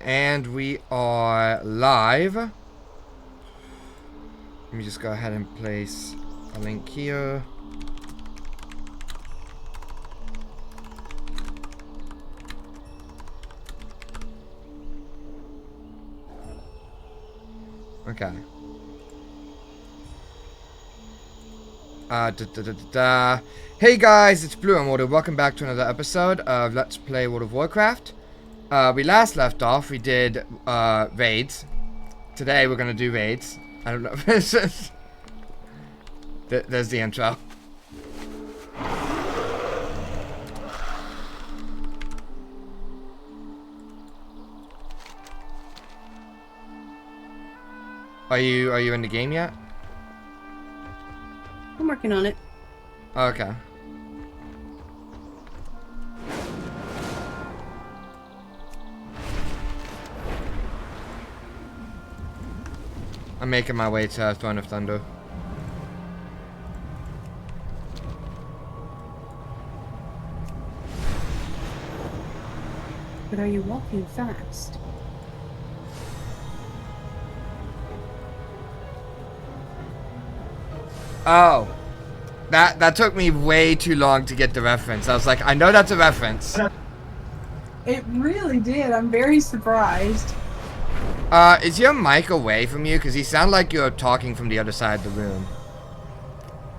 And we are live. Let me just go ahead and place a link here. Okay. Hey guys, it's Blue and Water. Welcome back to another episode of Let's Play World of Warcraft. We last left off, we did raids. Today we're gonna do raids. I don't know. There's the intro. Are you in the game yet? I'm working on it. Okay. I'm making my way to Throne of Thunder. But are you walking fast? Oh. That took me way too long to get the reference. I was like, I know that's a reference. It really did. I'm very surprised. Is your mic away from you? Because you sound like you're talking from the other side of the room.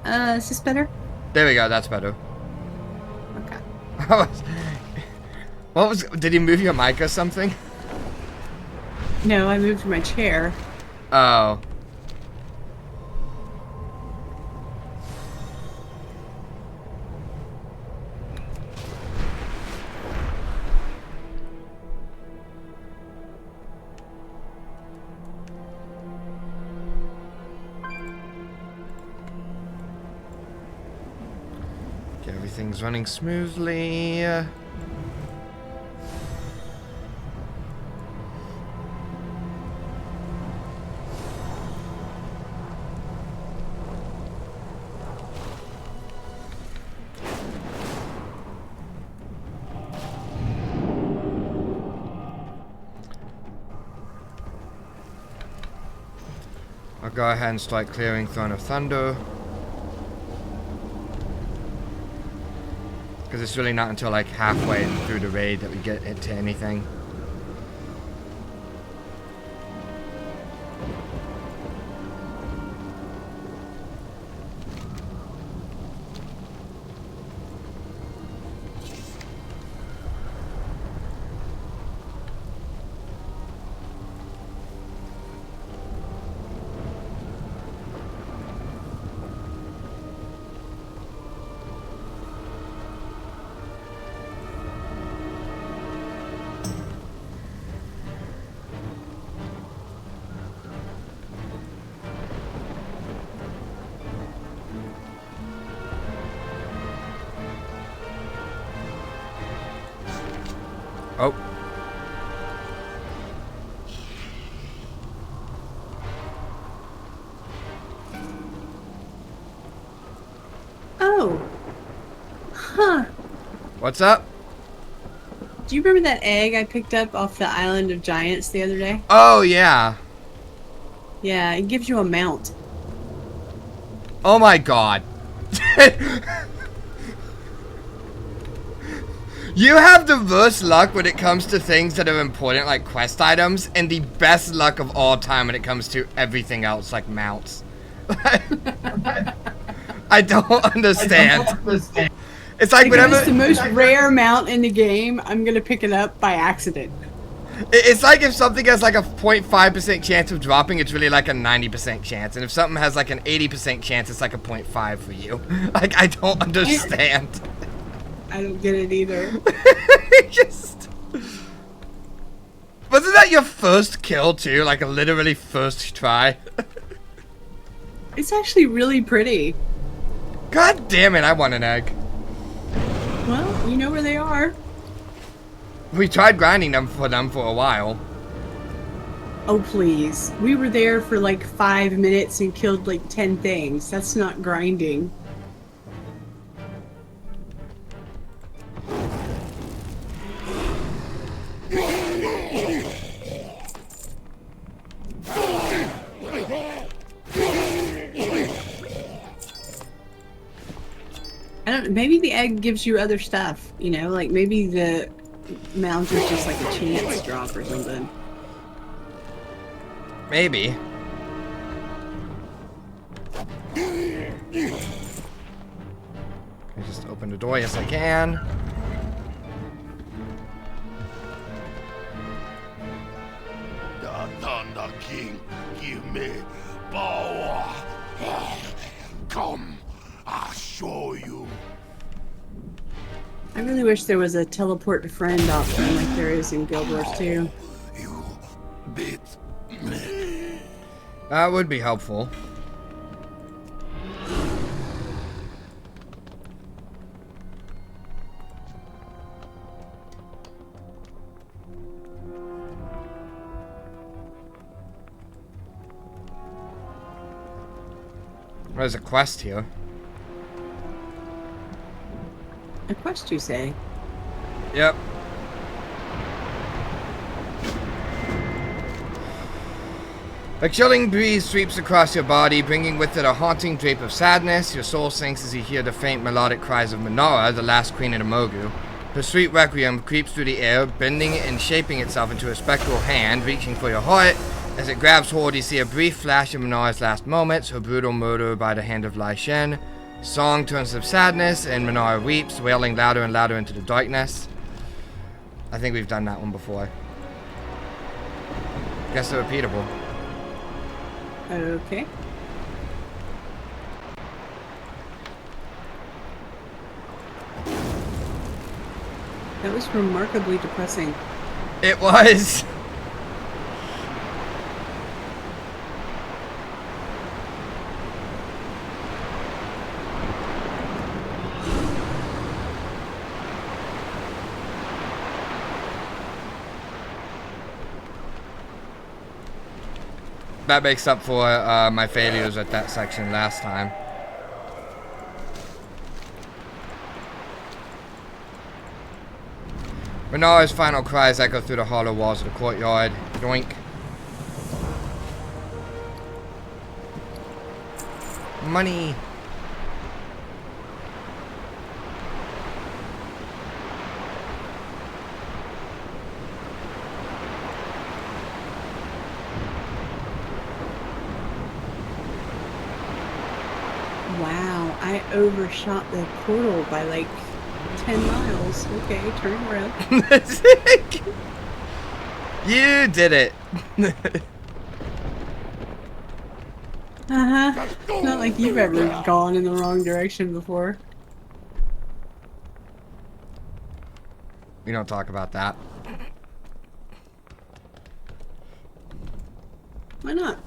Is this better? There we go, that's better. Okay. Did you move your mic or something? No, I moved my chair. Oh. Okay, everything's running smoothly. I'll go ahead and start clearing Throne of Thunder. Because it's really not until like halfway through the raid that we get into anything. Oh. Oh. Huh. What's up? Do you remember that egg I picked up off the Island of Giants the other day? Oh, yeah. Yeah, it gives you a mount. Oh my god. You have the worst luck when it comes to things that are important like quest items, and the best luck of all time when it comes to everything else like mounts. I don't understand. It's like Because whenever it's the most rare mount in the game, I'm gonna pick it up by accident. it's like if something has like a 0.5% chance of dropping, it's really like a 90% chance, and if something has like an 80% chance, it's like a 0.5 for you. Like I don't understand. I don't get it either. Just wasn't that your first kill too? Like a literally first try. It's actually really pretty. God damn it! I want an egg. Well, you know where they are. We tried grinding them for a while. Oh, please. We were there for like 5 minutes and killed like 10 things. That's not grinding. maybe the egg gives you other stuff, you know? Like, maybe the mounds are just like a chance drop or something. Maybe. I just open the door, yes I can. The Thunder King, give me power. Come, I'll show you. I really wish there was a teleport to friend option like there is in Guild Wars 2. You bit me. That would be helpful. There's a quest here. A quest, you say? Yep. A chilling breeze sweeps across your body, bringing with it a haunting drape of sadness. Your soul sinks as you hear the faint melodic cries of Minara, the last queen of the Mogu. Her sweet requiem creeps through the air, bending and shaping itself into a spectral hand, reaching for your heart. As it grabs hold, you see a brief flash of Minara's last moments, her brutal murder by the hand of Lai Shen. Song turns to sadness, and Minara weeps, wailing louder and louder into the darkness. I think we've done that one before. Guess they're repeatable. Okay. That was remarkably depressing. It was. That makes up for my failures at that section last time. Minara's final cries echo through the hollow walls of the courtyard. Yoink. Money. Wow, I overshot the portal by like 10 miles. Okay, turn around. You did it. Uh-huh. Not like you've ever gone in the wrong direction before. We don't talk about that. Why not?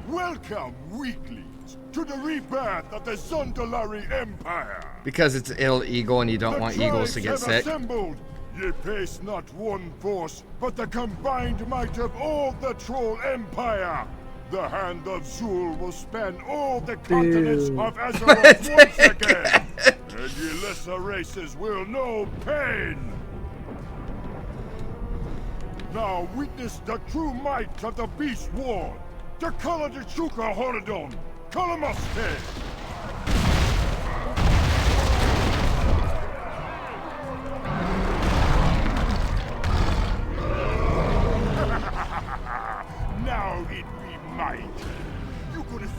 Welcome, weaklings, to the rebirth of the Zondalari Empire. Because it's ill eagle and you don't want eagles to get sick. Assembled. Ye face not one force, but the combined might of all the Troll Empire. The hand of Zul will span all the continents of Azeroth once again. And ye lesser races will know pain. Now witness the true might of the Beast War. The Kala de Chuka Horadon, Kalamaste! Now it be might. You gonna see.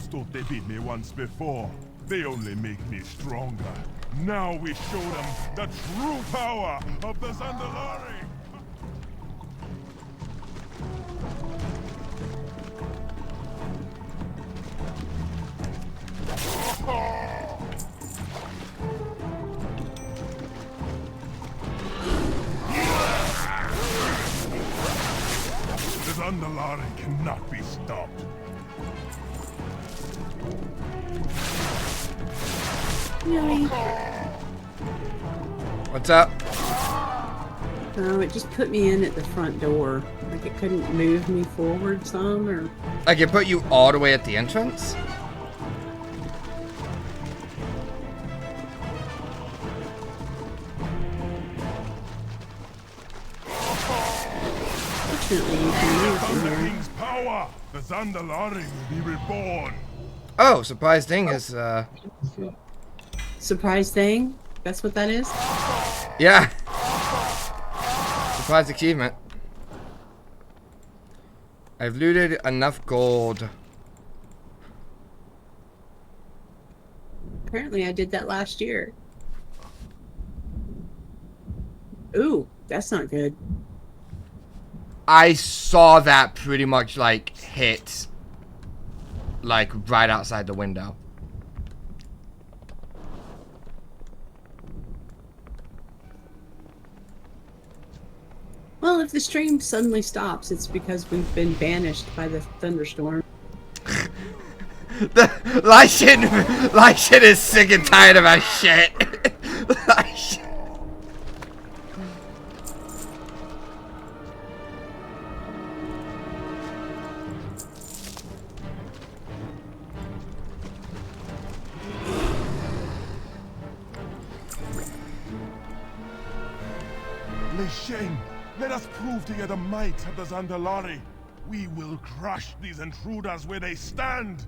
Thought they beat me once before. They only make me stronger. Now we show them the true power of the Zandalari! The Zandalari cannot be stopped. Really? What's up? Oh, it just put me in at the front door. Like it couldn't move me forward some, or... Like it put you all the way at the entrance? Fortunately, you can move from The here. king's power! The Zandalari will be reborn! Oh, surprise thing is, Surprise thing? That's what that is? yeah. Surprise achievement. I've looted enough gold. Apparently I did that last year. Ooh, that's not good. I saw that pretty much like hit like right outside the window. Well, if the stream suddenly stops, it's because we've been banished by the thunderstorm. The Light shit is sick and tired of our shit. Light shit. Shame. Let us prove to you the might of the Zandalari. We will crush these intruders where they stand.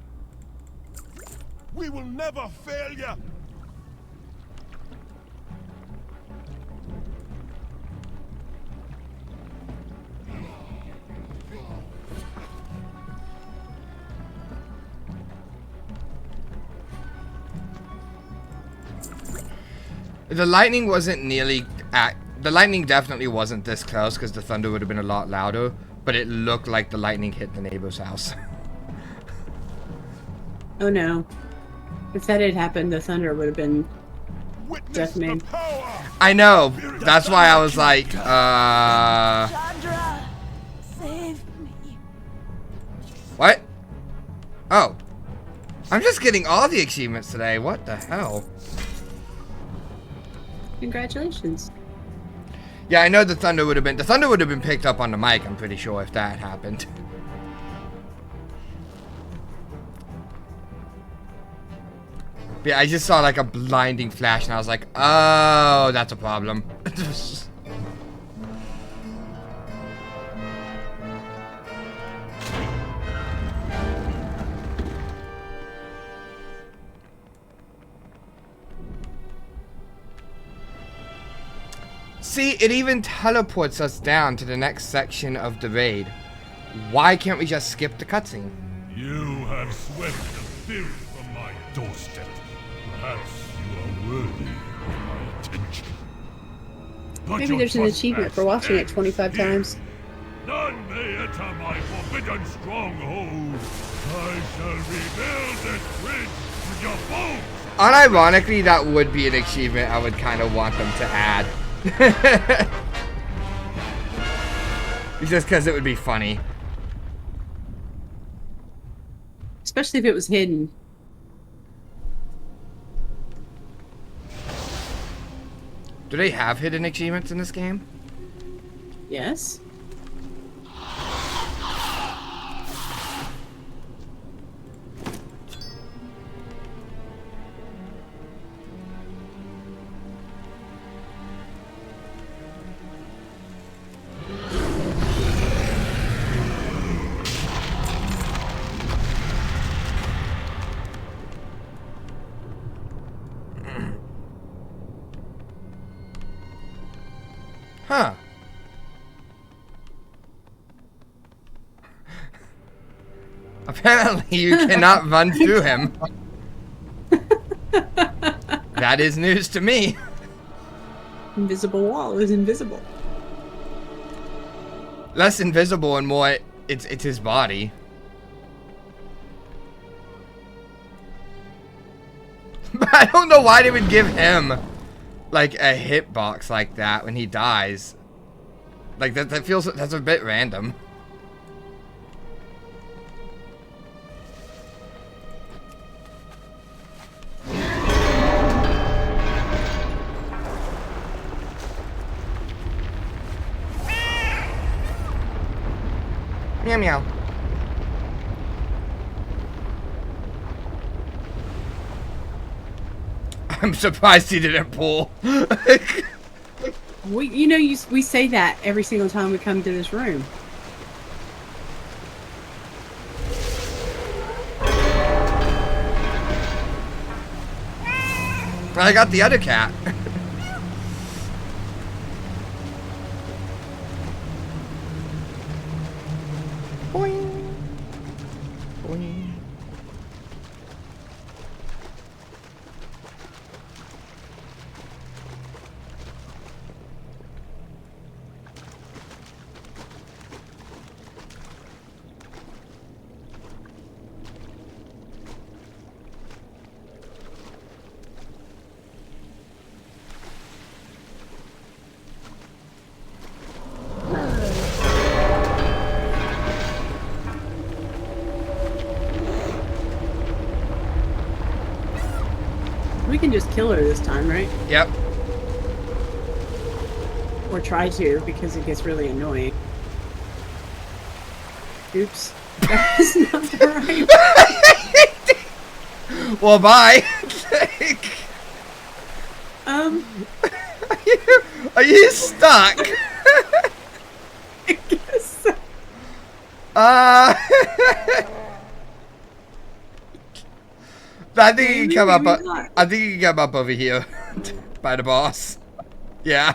We will never fail you. The lightning wasn't nearly at. The lightning definitely wasn't this close because the thunder would have been a lot louder, but it looked like the lightning hit the neighbor's house. Oh no. If that had happened, the thunder would have been Witness decimated. the power. I know. That's why I was like, Chandra, save me. what? Oh. I'm just getting all the achievements today. What the hell? Congratulations. Yeah, I know the thunder would have been picked up on the mic, I'm pretty sure, if that happened. But yeah, I just saw like a blinding flash and I was like, oh, that's a problem. See, it even teleports us down to the next section of the raid. Why can't we just skip the cutscene? You have swept the filth from my doorstep. Perhaps you are worthy of my attention. But Maybe your there's an achievement for watching it 25 here. times. None may enter my forbidden stronghold. I shall rebuild this bridge with your bones. Unironically, that would be an achievement I would kind of want them to add. Just because it would be funny. Especially if it was hidden. Do they have hidden achievements in this game? Yes. Huh. Apparently you cannot run through him. That is news to me. Invisible wall is invisible. Less invisible and more it's his body. But I don't know why they would give him like a hitbox like that when he dies. Like that feels, that's a bit random. Meow meow. I'm surprised he didn't pull. We say that every single time we come to this room. I got the other cat. Boing. Boing. We can just kill her this time, right? Yep. Or try to, because it gets really annoying. Oops. That was not the right. Well, bye. Are you stuck? I guess so. I think you can come up. Maybe not. I think you can come up over here by the boss. Yeah.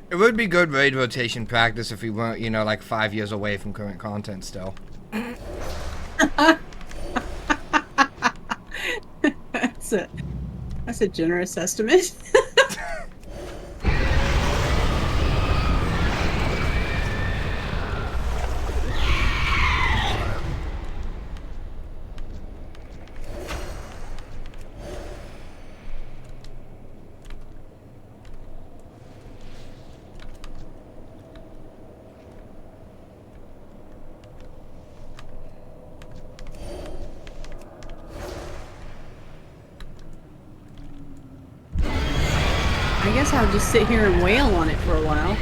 It would be good raid rotation practice if we weren't, you know, like 5 years away from current content still. That's a generous estimate. I guess I'll just sit here and wail on it for a while.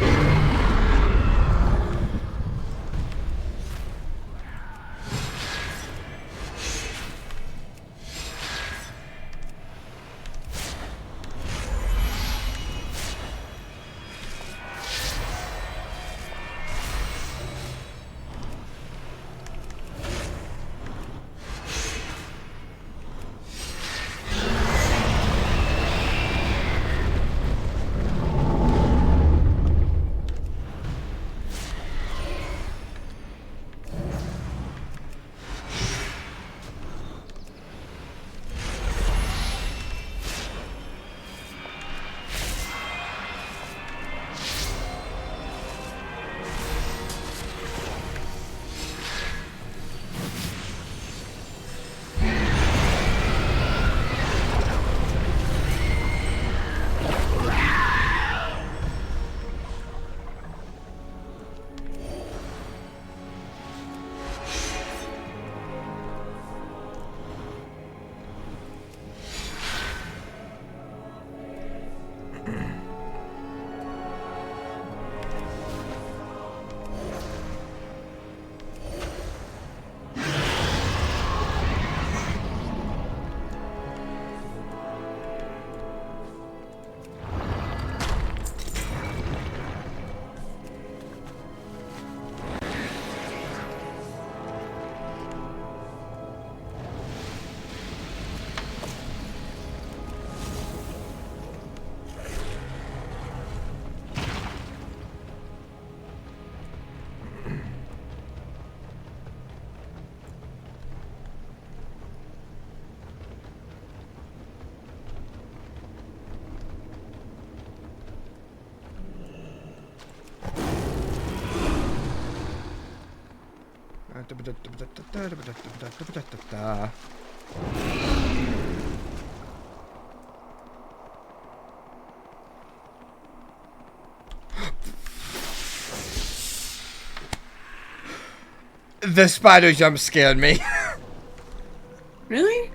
The spider jump scared me. Really?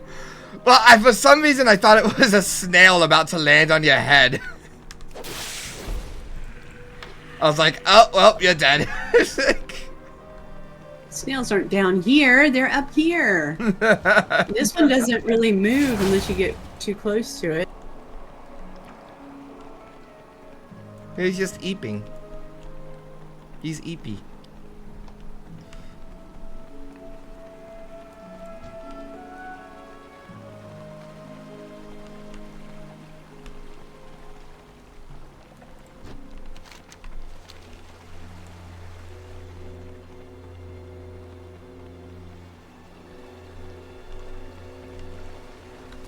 Well, for some reason I thought it was a snail about to land on your head. I was like, oh, well, you're dead. Snails aren't down here, they're up here. This one doesn't really move unless you get too close to it. He's just eeping. He's eepy.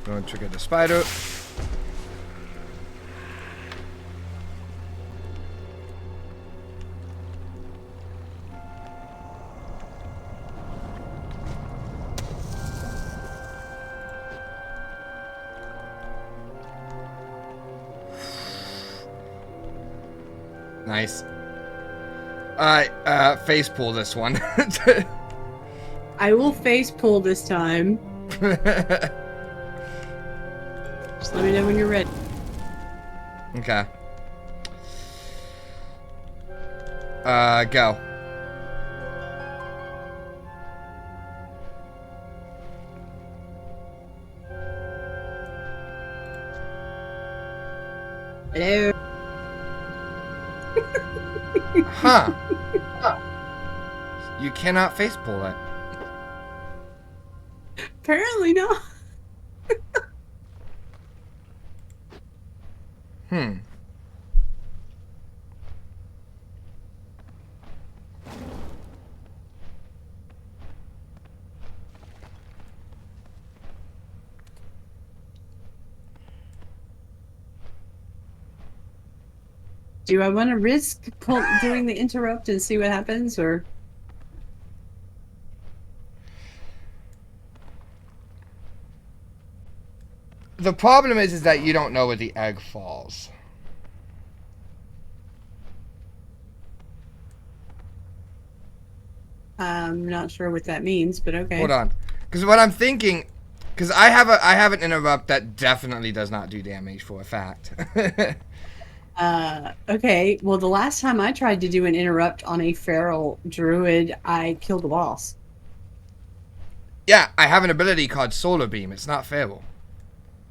Going to trigger the spider. Nice. Alright, face pull this one. I will face pull this time. Just let me know when you're ready. Okay. Go. Hello. Huh. You cannot face pull it. Apparently not. Hmm. Do I want to risk doing the interrupt and see what happens, or? The problem is that you don't know where the egg falls. I'm not sure what that means, but okay. Hold on, because what I'm thinking, because I have an interrupt that definitely does not do damage for a fact. Okay. Well, the last time I tried to do an interrupt on a feral druid, I killed the boss. Yeah, I have an ability called Solar Beam. It's not feral,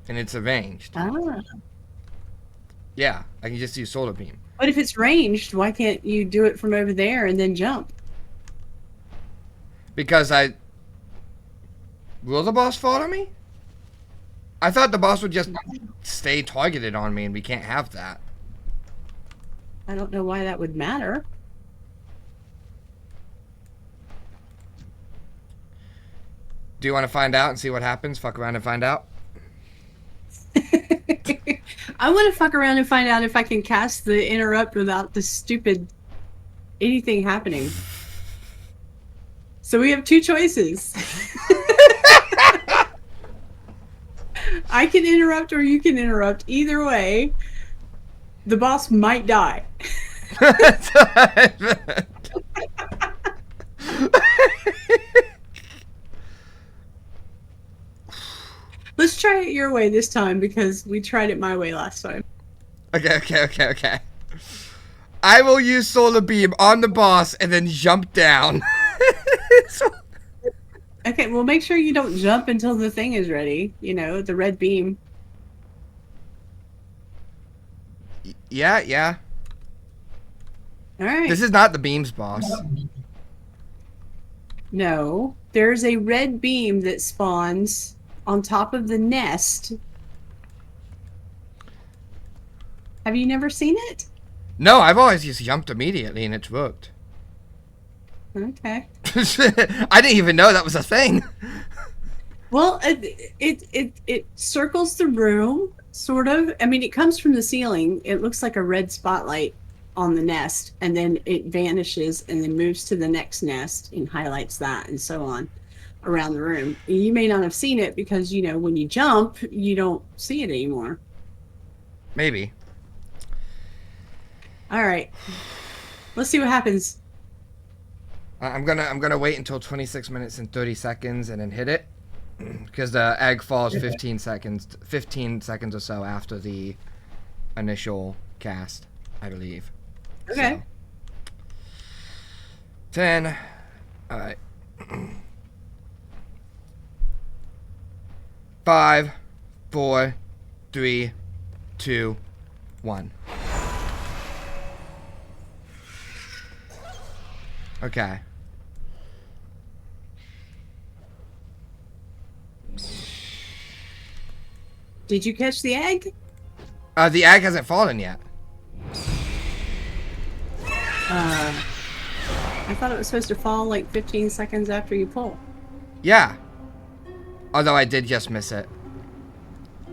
and it's ranged. Ah. Yeah, I can just use Solar Beam. But if it's ranged, why can't you do it from over there and then jump? Because will the boss follow me? I thought the boss would just stay targeted on me, and we can't have that. I don't know why that would matter. Do you want to find out and see what happens? Fuck around and find out? I want to fuck around and find out if I can cast the interrupt without the stupid anything happening. So we have two choices. I can interrupt or you can interrupt. Either way, the boss might die. Let's try it your way this time because we tried it my way last time. Okay. I will use Solar Beam on the boss and then jump down. Okay, well make sure you don't jump until the thing is ready. You know, the red beam. Yeah. Alright. This is not the beam's boss. No. There's a red beam that spawns on top of the nest. Have you never seen it? No, I've always just jumped immediately and it's worked. Okay. I didn't even know that was a thing. Well, it circles the room, sort of. I mean, it comes from the ceiling. It looks like a red spotlight on the nest, and then it vanishes and then moves to the next nest and highlights that, and so on around the room. And you may not have seen it because, you know, when you jump, you don't see it anymore. Maybe. All right, let's see what happens. I'm gonna wait until 26 minutes and 30 seconds and then hit it, because the egg falls 15 seconds or so after the initial cast, I believe. Okay. So, 10. All right. 5, 4, 3, 2, 1. Okay. Did you catch the egg? The egg hasn't fallen yet. I thought it was supposed to fall like 15 seconds after you pull. Yeah. Although I did just miss it.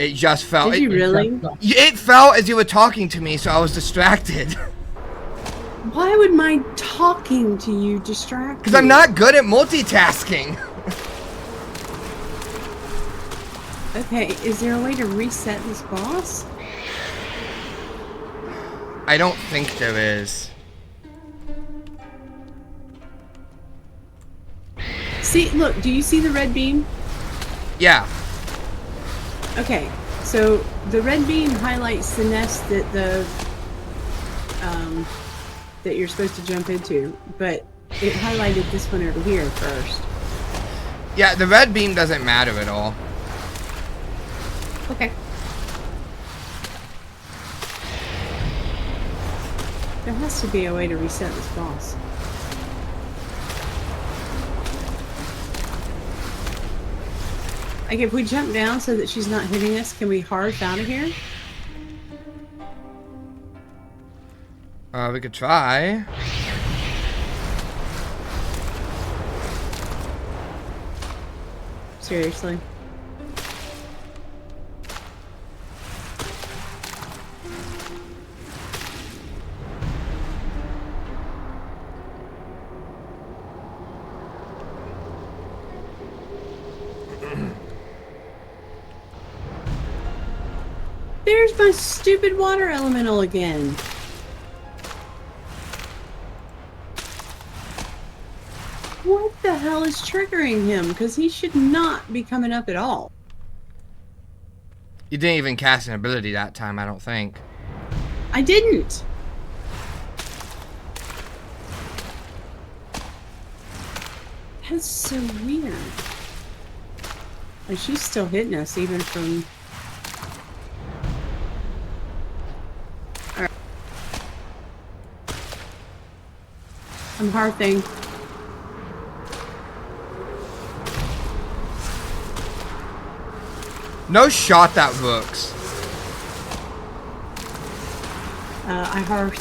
It just fell. Did you really? It fell as you were talking to me, so I was distracted. Why would my talking to you distract Because you? I'm not good at multitasking. Okay, is there a way to reset this boss? I don't think there is. See, look, do you see the red beam? Yeah. Okay, so the red beam highlights the nest that that you're supposed to jump into, but it highlighted this one over here first. Yeah, the red beam doesn't matter at all. Okay. There has to be a way to reset this boss. Like, if we jump down so that she's not hitting us, can we harp out of here? We could try. Seriously. There's my stupid water elemental again. What the hell is triggering him? Because he should not be coming up at all. You didn't even cast an ability that time, I don't think. I didn't. That's so weird. Like, she's still hitting us even from... Alright. I'm harping. No shot that works. I harped.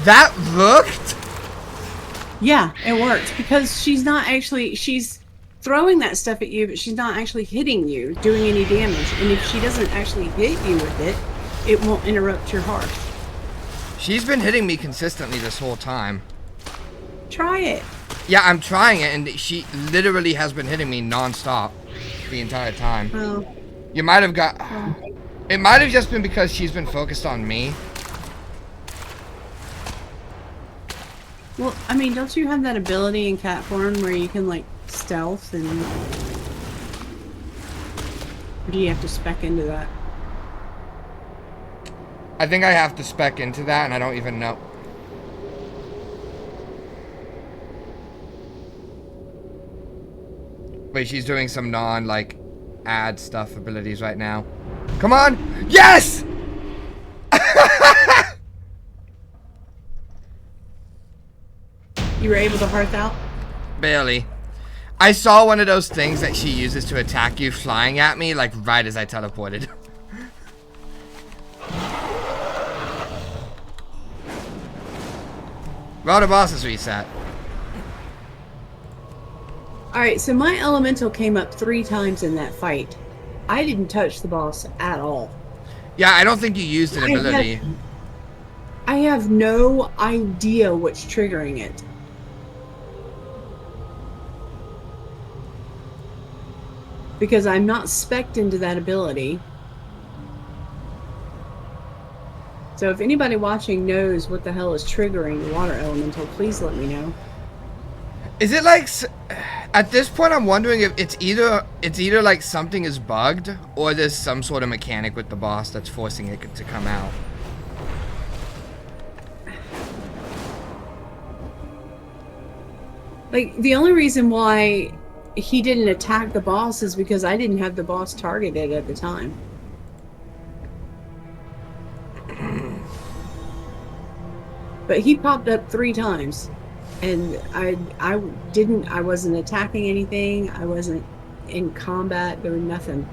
That worked? Yeah, it worked because she's not actually, she's throwing that stuff at you, but she's not actually hitting you, doing any damage. And if she doesn't actually hit you with it, it won't interrupt your harp. She's been hitting me consistently this whole time. Try it. Yeah, I'm trying it, and she literally has been hitting me non-stop the entire time. Well, You might have got... It might have just been because she's been focused on me. well, I mean, don't you have that ability in cat form where you can, like, stealth and... Or do you have to spec into that? I think I have to spec into that, and I don't even know. Wait, she's doing some like, add stuff abilities right now. Come on! Yes! You were able to hearth out? Barely. I saw one of those things that she uses to attack you flying at me, like, right as I teleported. Well, the boss is reset. Alright, so my elemental came up 3 times in that fight. I didn't touch the boss at all. Yeah, I don't think you used an ability. I have no idea what's triggering it. Because I'm not spec'd into that ability. So if anybody watching knows what the hell is triggering the water elemental, please let me know. Is it like, at this point I'm wondering if it's either like something is bugged or there's some sort of mechanic with the boss that's forcing it to come out. Like, the only reason why he didn't attack the boss is because I didn't have the boss targeted at the time. But he popped up 3 times. And I wasn't attacking anything. I wasn't in combat. There was nothing.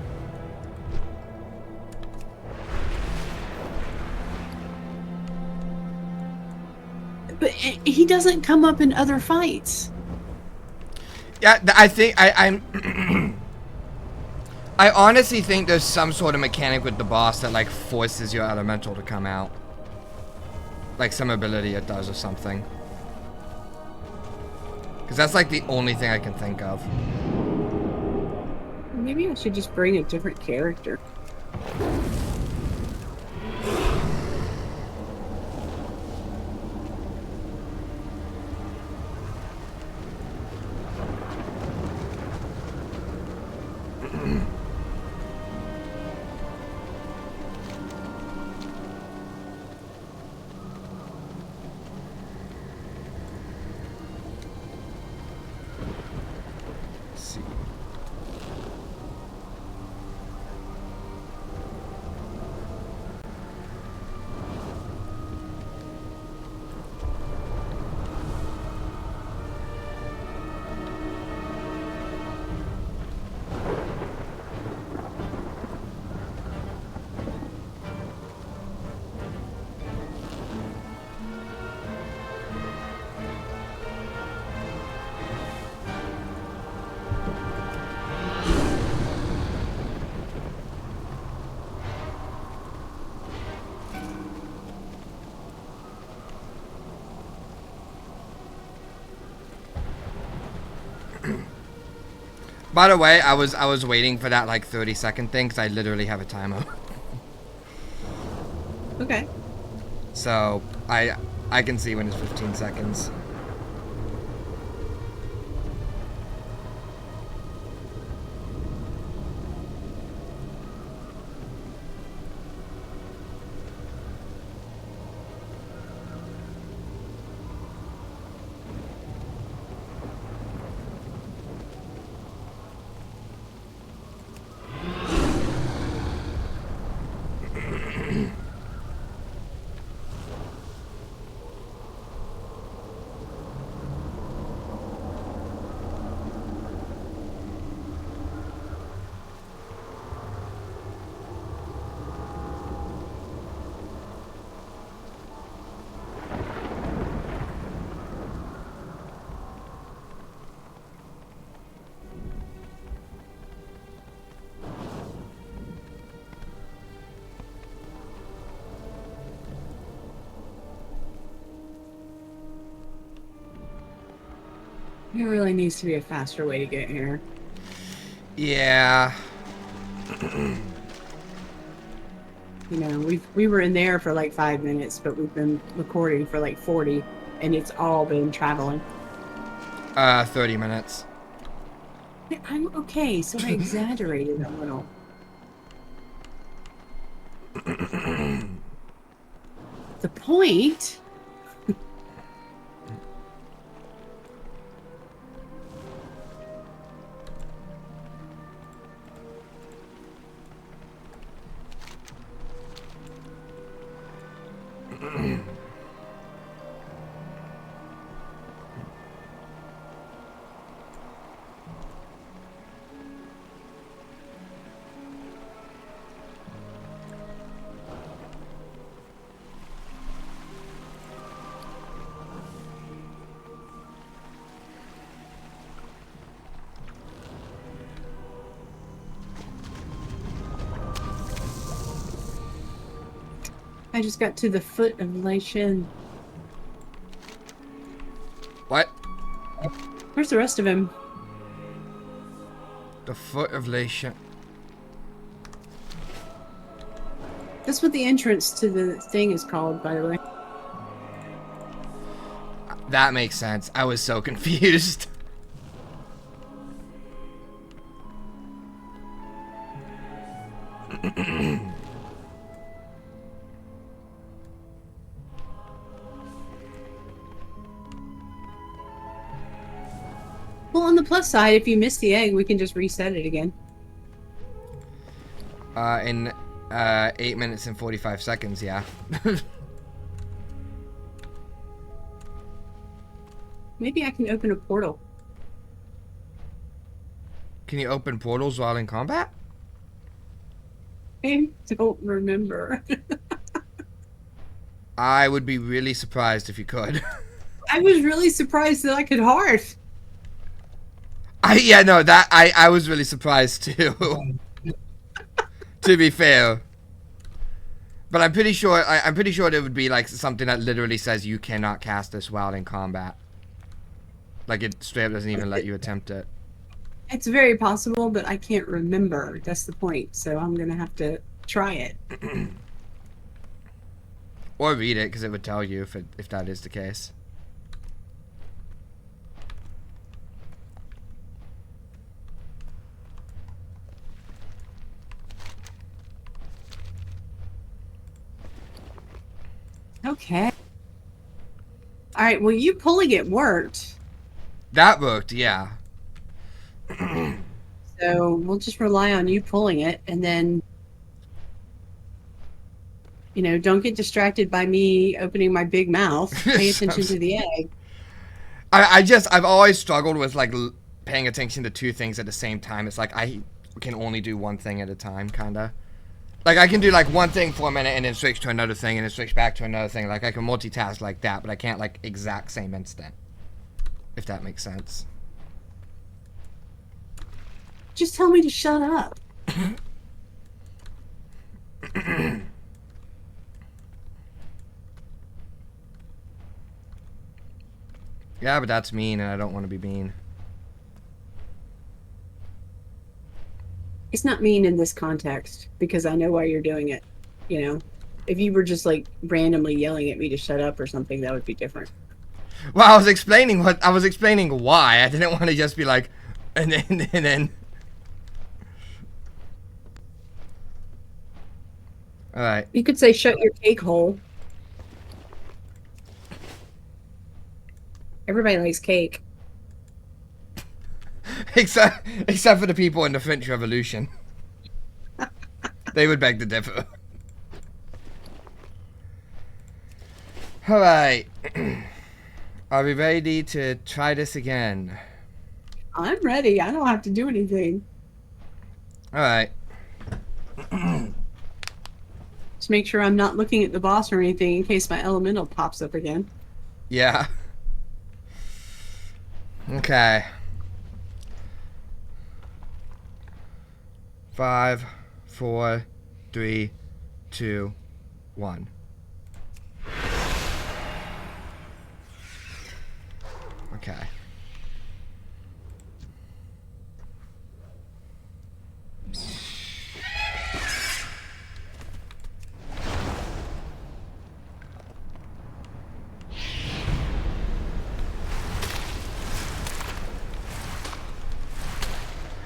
But he doesn't come up in other fights. Yeah, I think I'm I honestly think there's some sort of mechanic with the boss that like forces your elemental to come out. Like some ability it does or something. Because that's like the only thing I can think of. Maybe I should just bring a different character. By the way, I was waiting for that like 30-second thing because I literally have a timer. Okay. So I can see when it's 15 seconds. There really needs to be a faster way to get here. Yeah. You know, we were in there for like 5 minutes, but we've been recording for like 40, and it's all been traveling. 30 minutes. I'm okay, so I exaggerated a little. The point... I just got to the foot of Lei Shin. What? Where's the rest of him? The foot of Lation. That's what the entrance to the thing is called, by the way. That makes sense. I was so confused. Well, on the plus side, if you miss the egg, we can just reset it again. In 8 minutes and 45 seconds, yeah. Maybe I can open a portal. Can you open portals while in combat? I don't remember. I would be really surprised if you could. I was really surprised that I could hearth. Yeah, no, that I was really surprised too. To be fair. But I'm pretty sure it would be like something that literally says you cannot cast this while in combat. Like it straight up doesn't even let you attempt it. It's very possible, but I can't remember. That's the point. So I'm gonna have to try it. Or read it, because it would tell you if that is the case. Okay. All right. Well, you pulling it worked. That worked, yeah. So we'll just rely on you pulling it, and then, you know, don't get distracted by me opening my big mouth. Pay attention to the egg. I've always struggled with like paying attention to two things at the same time. It's like I can only do one thing at a time, kinda. Like I can do like one thing for a minute and then switch to another thing and then switch back to another thing. Like I can multitask like that, but I can't like exact same instant. If that makes sense. Just tell me to shut up. Yeah, but that's mean and I don't want to be mean. It's not mean in this context because I know why you're doing it. You know, if you were just like randomly yelling at me to shut up or something, that would be different. Well, I was explaining why. I didn't want to just be like, and then. All right. You could say shut your cake hole. Everybody likes cake. Except for the people in the French Revolution. They would beg to differ. Alright. Are we ready to try this again? I'm ready. I don't have to do anything. Alright. Just make sure I'm not looking at the boss or anything in case my elemental pops up again. Yeah. Okay. 5, 4, 3, 2, 1. Okay.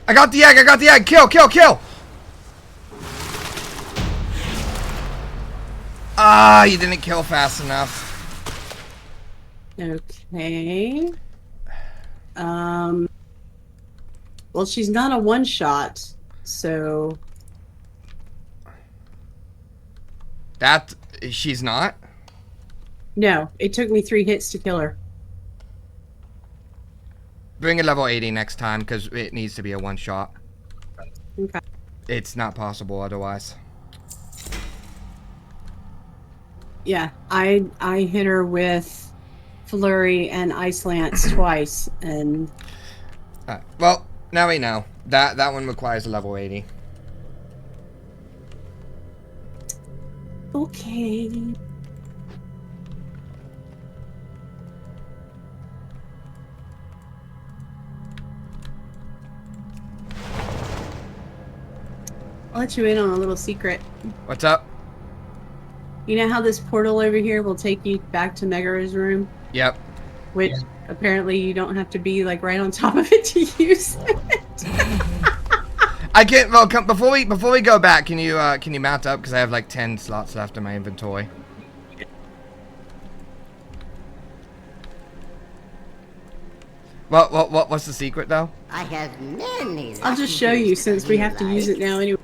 I got the egg! I got the egg! Kill! Kill! Kill! Ah, you didn't kill fast enough. Okay. Well, she's not a one-shot, so... That... she's not? No, it took me 3 hits to kill her. Bring a level 80 next time, because it needs to be a one-shot. Okay. It's not possible otherwise. Yeah, I hit her with Flurry and Ice Lance twice, and... Well, now we know. That one requires a level 80. Okay. I'll let you in on a little secret. What's up? You know how this portal over here will take you back to Megara's room? Yep. Which apparently you don't have to be like right on top of it to use it. I can't. Well, before we go back, can you mount up? Because I have like 10 slots left in my inventory. What's the secret though? I have many. I'll just show you since we have to use it now anyway.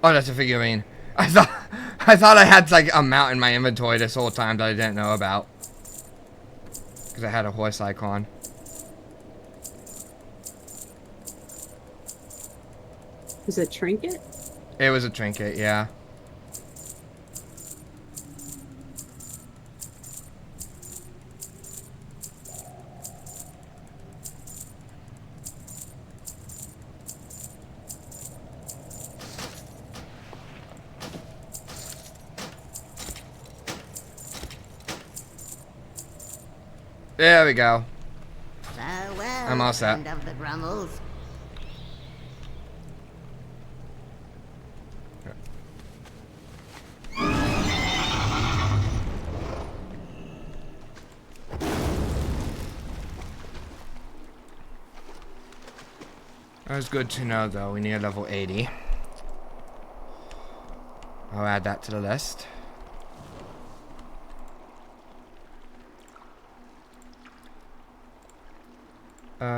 Oh, that's a figurine. I thought I had like a mount in my inventory this whole time that I didn't know about. Because I had a horse icon. Is it a trinket? It was a trinket, yeah. There we go. Farewell, I'm all set. friend of the Grummels. That's good to know, though. We need a level 80. I'll add that to the list. Oh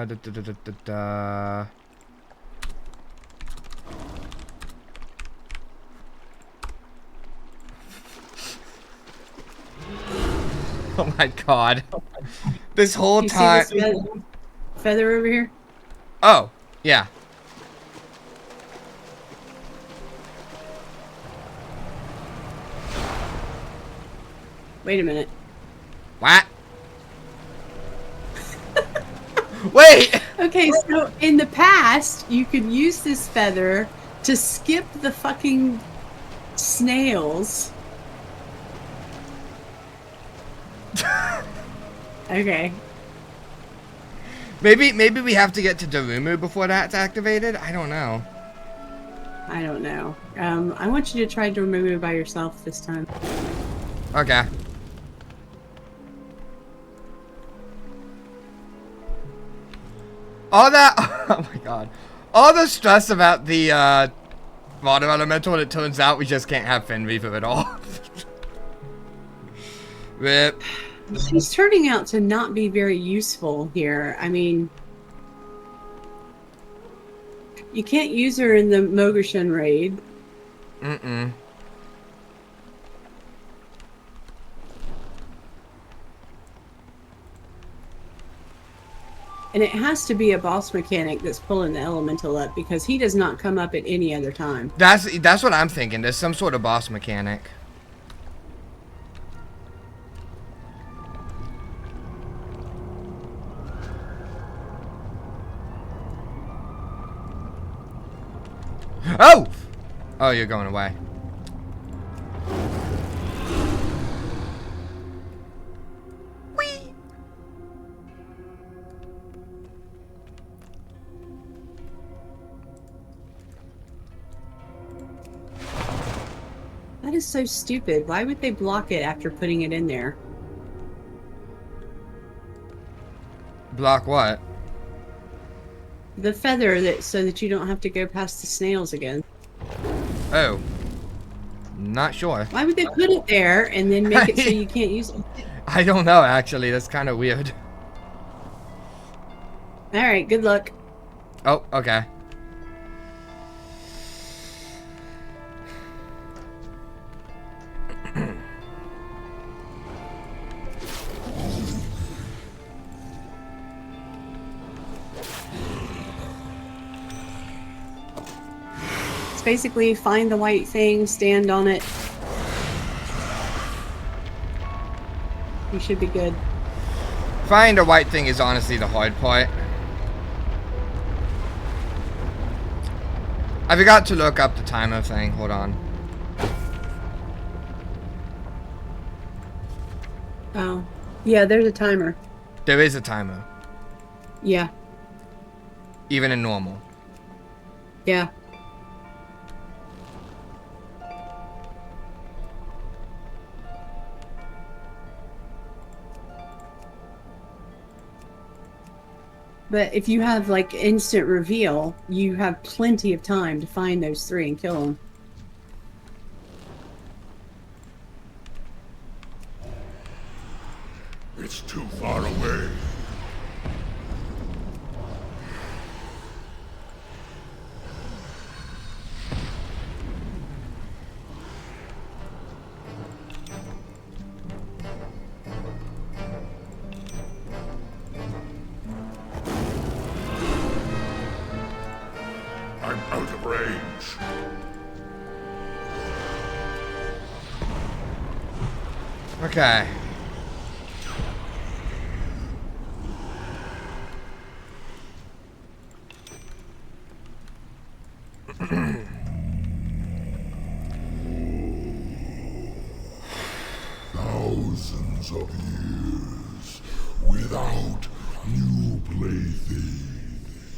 my god. This whole You time. see this feather over here? Oh, yeah. Wait a minute. What? Wait! Okay, so in the past, you could use this feather to skip the fucking snails. Okay. Maybe we have to get to Darumu before that's activated? I don't know. I don't know. I want you to try to remove it by yourself this time. Okay. All that, oh my god. All the stress about the water elemental, and it turns out we just can't have Fen Reaver at all. Rip. She's turning out to not be very useful here. I mean, you can't use her in the Mogershin raid. Mm-mm. And it has to be a boss mechanic that's pulling the elemental up because he does not come up at any other time. That's what I'm thinking. There's some sort of boss mechanic. Oh! Oh, you're going away. Whee! That is so stupid. Why would they block it after putting it in there? Block what? The feather that so that you don't have to go past the snails again. Oh. Not sure. Why would they put it there and then make it so you can't use it? I don't know, actually. That's kind of weird. Alright, good luck. Oh, okay. It's basically find the white thing, stand on it. You should be good. Find a white thing is honestly the hard part. I forgot to look up the timer thing. Hold on. Oh. Yeah, there's a timer. There is a timer, Yeah. even in normal. Yeah. But if you have like instant reveal, you have plenty of time to find those 3 and kill them. It's too far away. I'm out of range. Okay. Thousands of years without new playthings.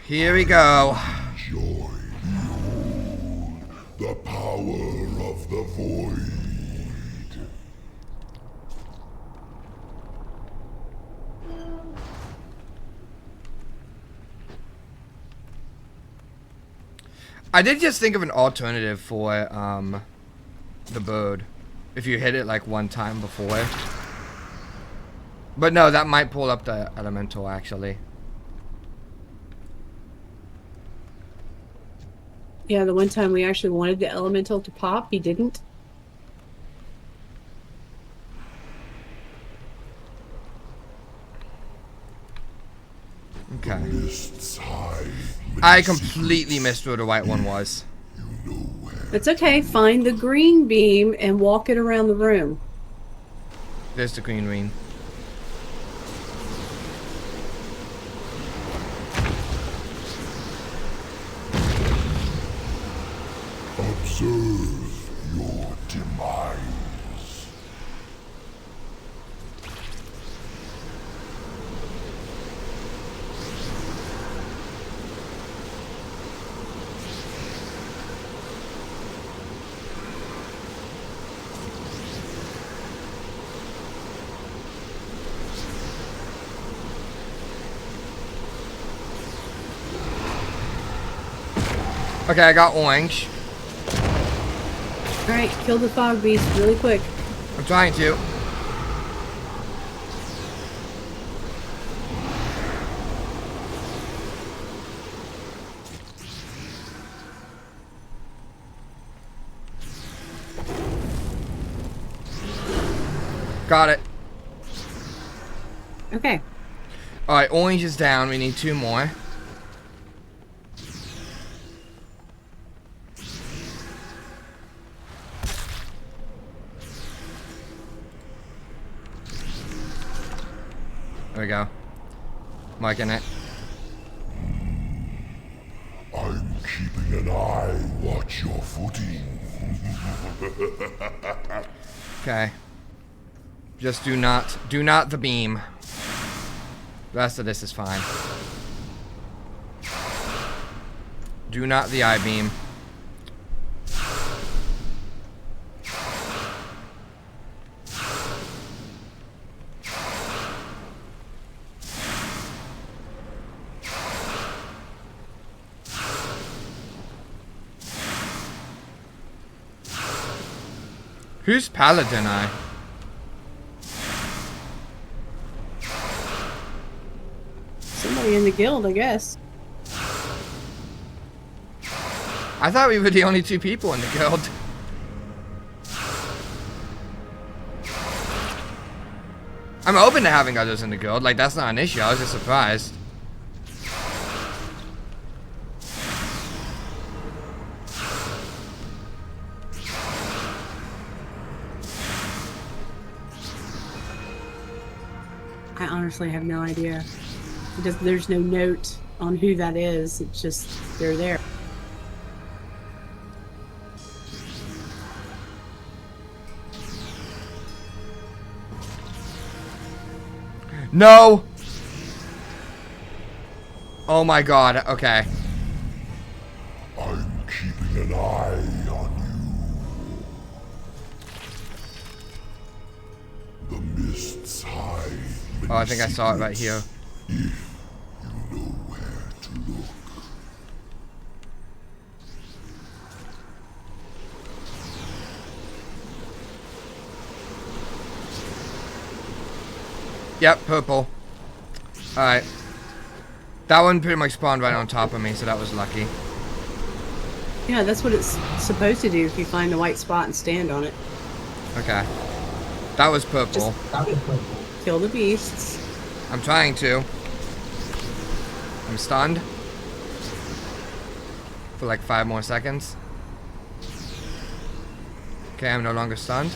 Here we go. Joy, behold, the power of the void. I did just think of an alternative for the bird. If you hit it like one time before. But no, that might pull up the elemental actually. Yeah, the one time we actually wanted the elemental to pop, he didn't. Okay. Mists high. I completely missed where the white one was. You know where. It's okay. Find the green beam and walk it around the room. There's the green ring. Observe your demise. Okay, I got orange. Alright, kill the fog beast really quick. I'm trying to. Got it. Okay. Alright, orange is down. We need 2 more. There we go. Marking it. I'm keeping an eye. Watch your footing. Okay. Just do not the beam. The rest of this is fine. Do not the eye beam. Who's Paladin Eye? Somebody in the guild, I guess. I thought we were the only 2 people in the guild. I'm open to having others in the guild, like that's not an issue, I was just surprised. I honestly have no idea. Because there's no note on who that is. It's just, they're there. No! Oh my god, okay. I'm keeping an eye on you. The mists hide many Oh, I think I saw it right here. secrets, if you know where to look. Yep, purple. Alright. That one pretty much spawned right on top of me, so that was lucky. Yeah, that's what it's supposed to do if you find the white spot and stand on it. Okay. That was purple. Kill the beasts. I'm trying to. I'm stunned. For like 5 more seconds. Okay, I'm no longer stunned.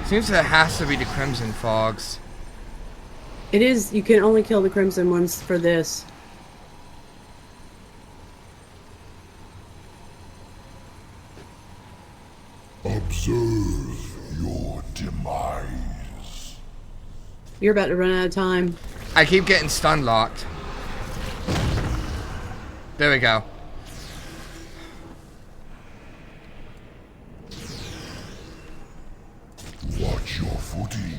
Seems that it has to be the Crimson Fogs. It is. You can only kill the crimson ones for this. Observe your demise. You're about to run out of time. I keep getting stun locked. There we go. Watch your footing.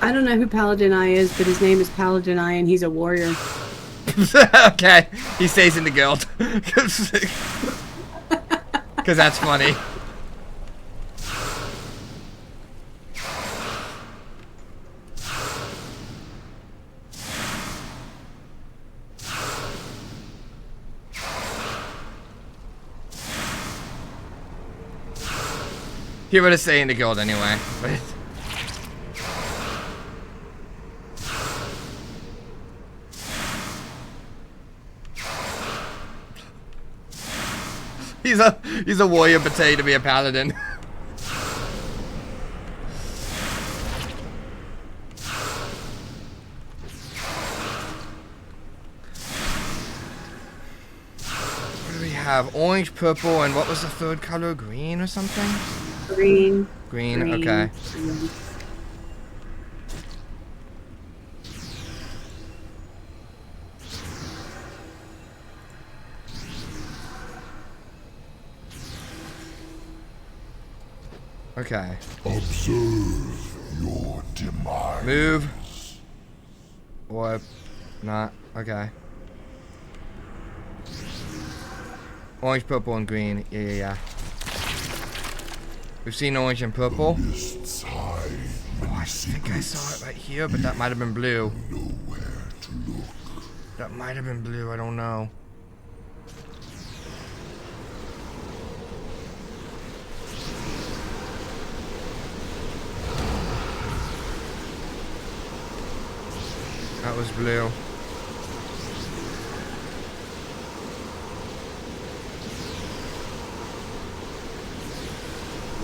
I don't know who Paladin Eye is, but his name is Paladin Eye and he's a warrior. Okay, he stays in the guild. Because that's funny. He would have stayed in the guild anyway. But he's a warrior pretending to be a paladin. What do we have? Orange, purple, and what was the third color? Green or something? Green. Green, okay. Green. Okay. Observe your demise. Move. Or not. Okay. Orange, purple, and green. Yeah. We've seen orange and purple. Mists hide Oh, many I think I secrets. saw it right here, but that might have been blue. Know where to look. That might have been blue, I don't know. That was blue.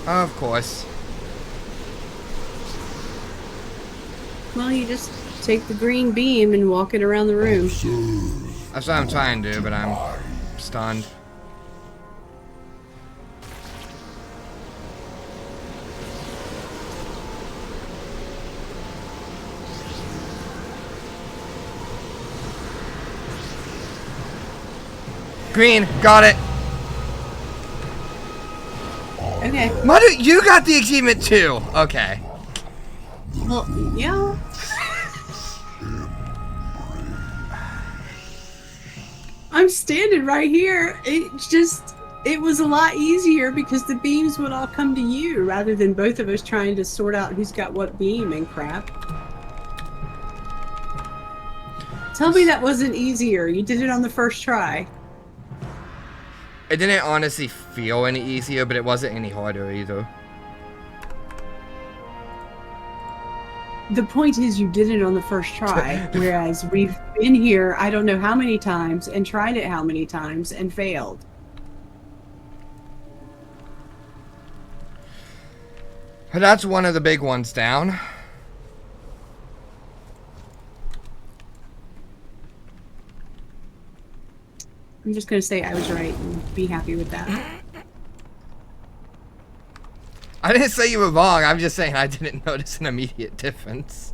Of course. Well, you just take the green beam and walk it around the room. Observe That's what I'm trying to do, but I'm demise. stunned. Green, got it. Okay. Mother, you got the achievement too. Okay. Well, yeah. I'm standing right here. It was a lot easier because the beams would all come to you rather than both of us trying to sort out who's got what beam and crap. Tell me that wasn't easier. You did it on the first try. It didn't honestly feel any easier, but it wasn't any harder either. the point is you did it on the first try, whereas we've been here I don't know how many times and tried it how many times and failed. That's one of the big ones down. I'm just going to say I was right and be happy with that. I didn't say you were wrong. I'm just saying I didn't notice an immediate difference.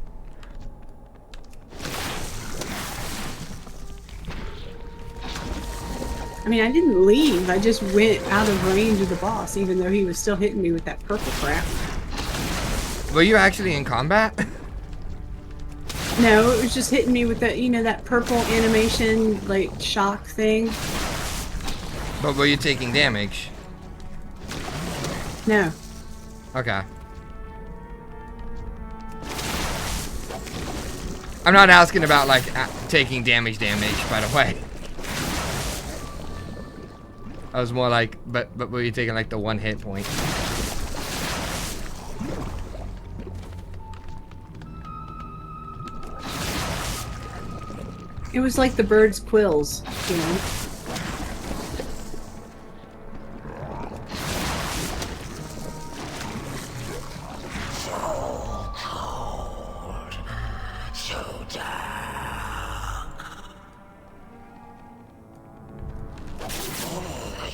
I mean, I didn't leave. I just went out of range of the boss, even though he was still hitting me with that purple crap. Were you actually in combat? No, it was just hitting me with that, you know, that purple animation, like, shock thing. But were you taking damage? No. Okay. I'm not asking about, like, taking damage, by the way. I was more like, but were you taking, like, the one hit point? It was like the bird's quills, you know?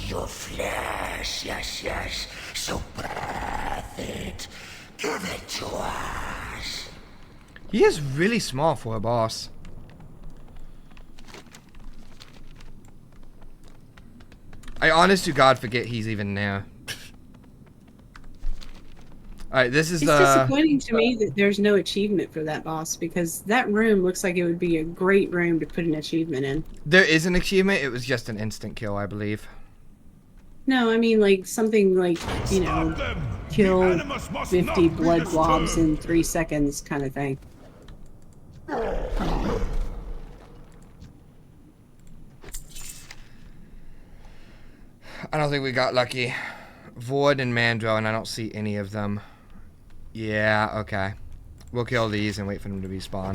Your flesh, yes, so breath it. Give it to us. He is really small for a boss. I honest to God forget he's even there. Alright, this is It's disappointing to me that there's no achievement for that boss, because that room looks like it would be a great room to put an achievement in. There is an achievement, it was just an instant kill, I believe. No, I mean like something like, you know, kill 50 blood globs in 3 seconds kind of thing. I don't think we got lucky. Void and Mandrill, and I don't see any of them. Yeah, okay. We'll kill these and wait for them to respawn.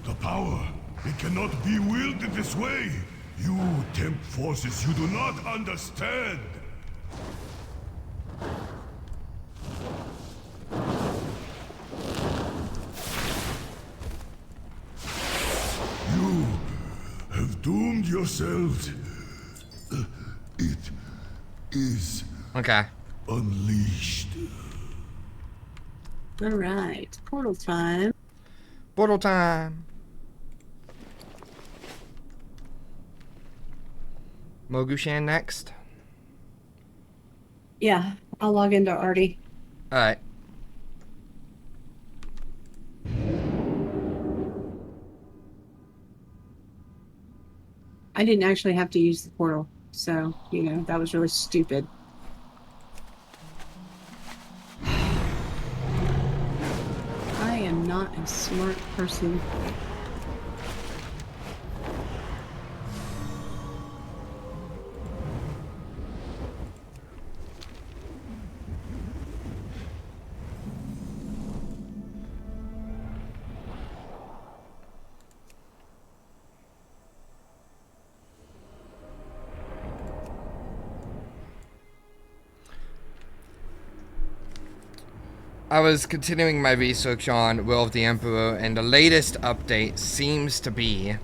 The power, it cannot be wielded this way. You tempt forces you do not understand. You have doomed yourselves. It is Okay. unleashed. Alright, portal time. Portal time. Mogushan next. Yeah, I'll log into Artie. Alright. I didn't actually have to use the portal, so, you know, that was really stupid. I am not a smart person. I was continuing my research on Will of the Emperor, and the latest update seems to be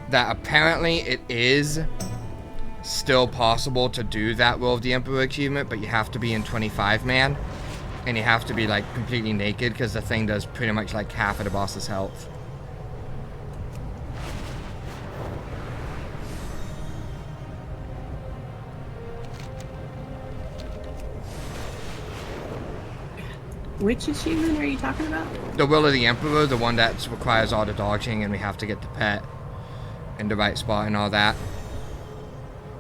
that apparently it is still possible to do that Will of the Emperor achievement, but you have to be in 25 man, and you have to be like completely naked because the thing does pretty much like half of the boss's health. Which achievement are you talking about? The Will of the Emperor, the one that requires all the dodging and we have to get the pet in the right spot and all that.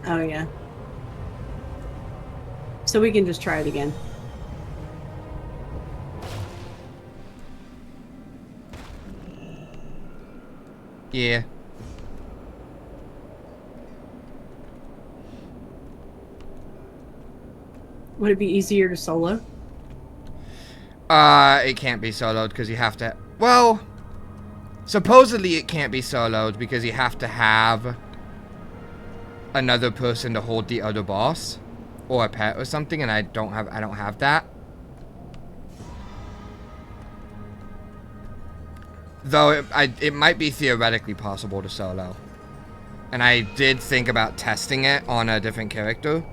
Oh, yeah. So we can just try it again. Yeah. Would it be easier to solo? It can't be soloed because you have to... Well, supposedly it can't be soloed because you have to have another person to hold the other boss. Or a pet or something, and I don't have that. Though it might be theoretically possible to solo. And I did think about testing it on a different character.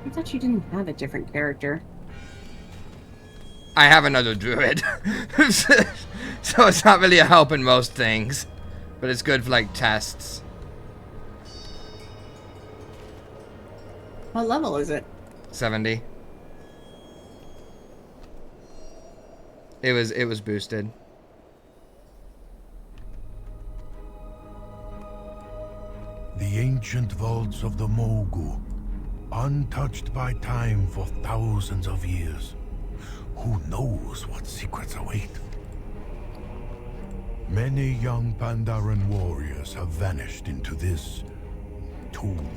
I thought you didn't have a different character. I have another druid. So it's not really a help in most things. But it's good for, like, tests. What level is it? 70. It was boosted. The ancient vaults of the Mogu, untouched by time for thousands of years. Who knows what secrets await? Many young Pandaren warriors have vanished into this tomb.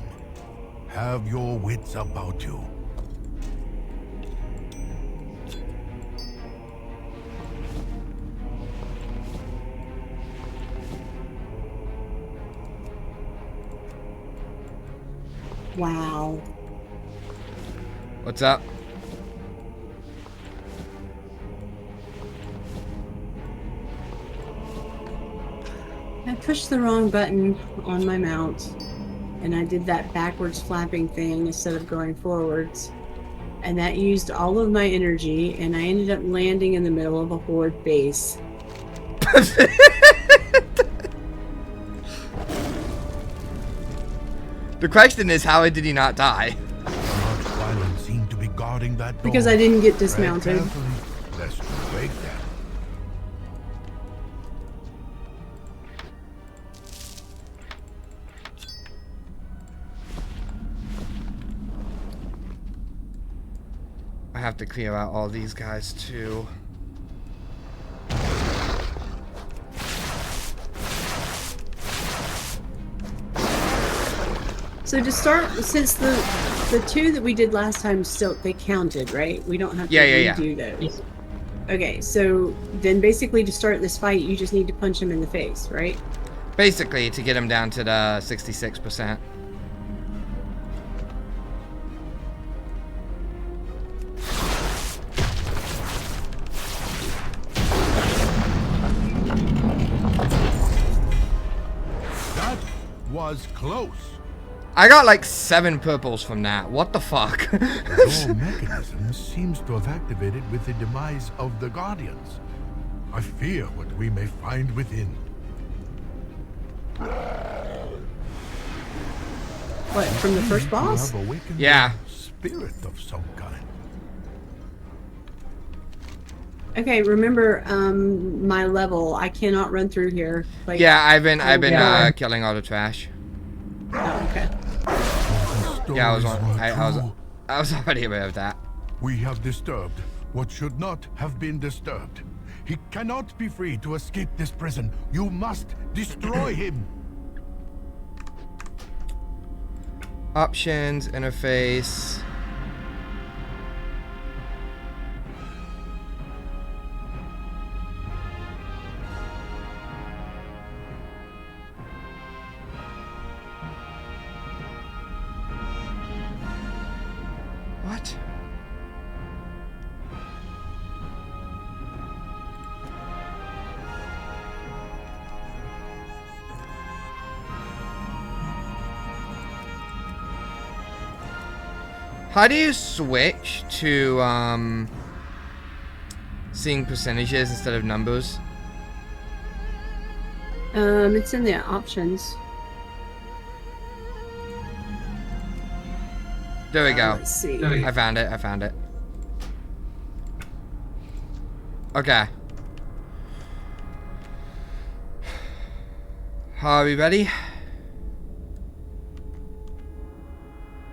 Have your wits about you. Wow. What's up? I pushed the wrong button on my mount, and I did that backwards flapping thing instead of going forwards. And that used all of my energy, and I ended up landing in the middle of a horde base. The question is, how did he not die? Seem to be guarding that door. Because I didn't get dismounted. Lest you break that. I have to clear out all these guys too. So to start, since the two that we did last time still they counted, right? We don't have to redo those. Okay, so then basically to start this fight, you just need to punch him in the face, right? Basically, to get him down to the 66%. That was close. I got like 7 purples from that. What the fuck? The door mechanism seems to have activated with the demise of the Guardians. I fear what we may find within. What, from the first boss? You have awakened Yeah. a spirit of some kind. Okay, remember my level. I cannot run through here. Like, Yeah, I've been yeah. killing all the trash. Oh, okay. Yeah, I Stories were was already aware of that. We have disturbed what should not have been disturbed. He cannot be free to escape this prison. You must destroy him. Options, interface. What? How do you switch to seeing percentages instead of numbers? It's in the options. There we go. Let's see. I found it. I found it. Okay. Are we ready?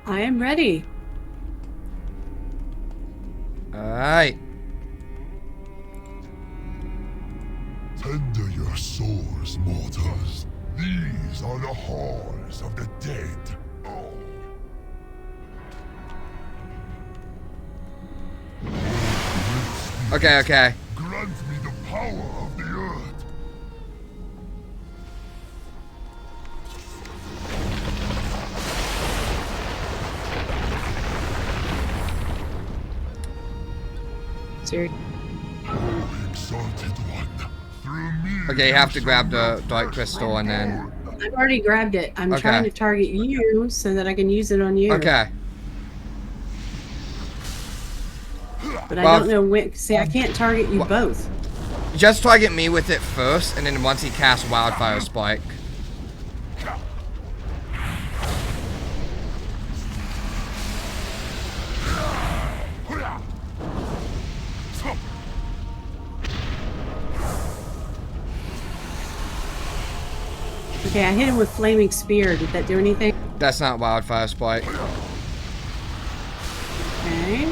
I am ready. Alright. Tender your sores, mortals. These are the halls of the dead. Oh. Okay, okay. Grant me the power of the earth. Seriously. Oh, exalted one. Through me. Okay, you have to grab the dark crystal and then... I've already grabbed it. I'm Okay. trying to target you so that I can use it on you. Okay. But I Well, don't know when. See, I can't target you both. Just target me with it first, and then once he casts Wildfire Spike. Okay, I hit him with Flaming Spear. Did that do anything? That's not Wildfire Spike. Okay.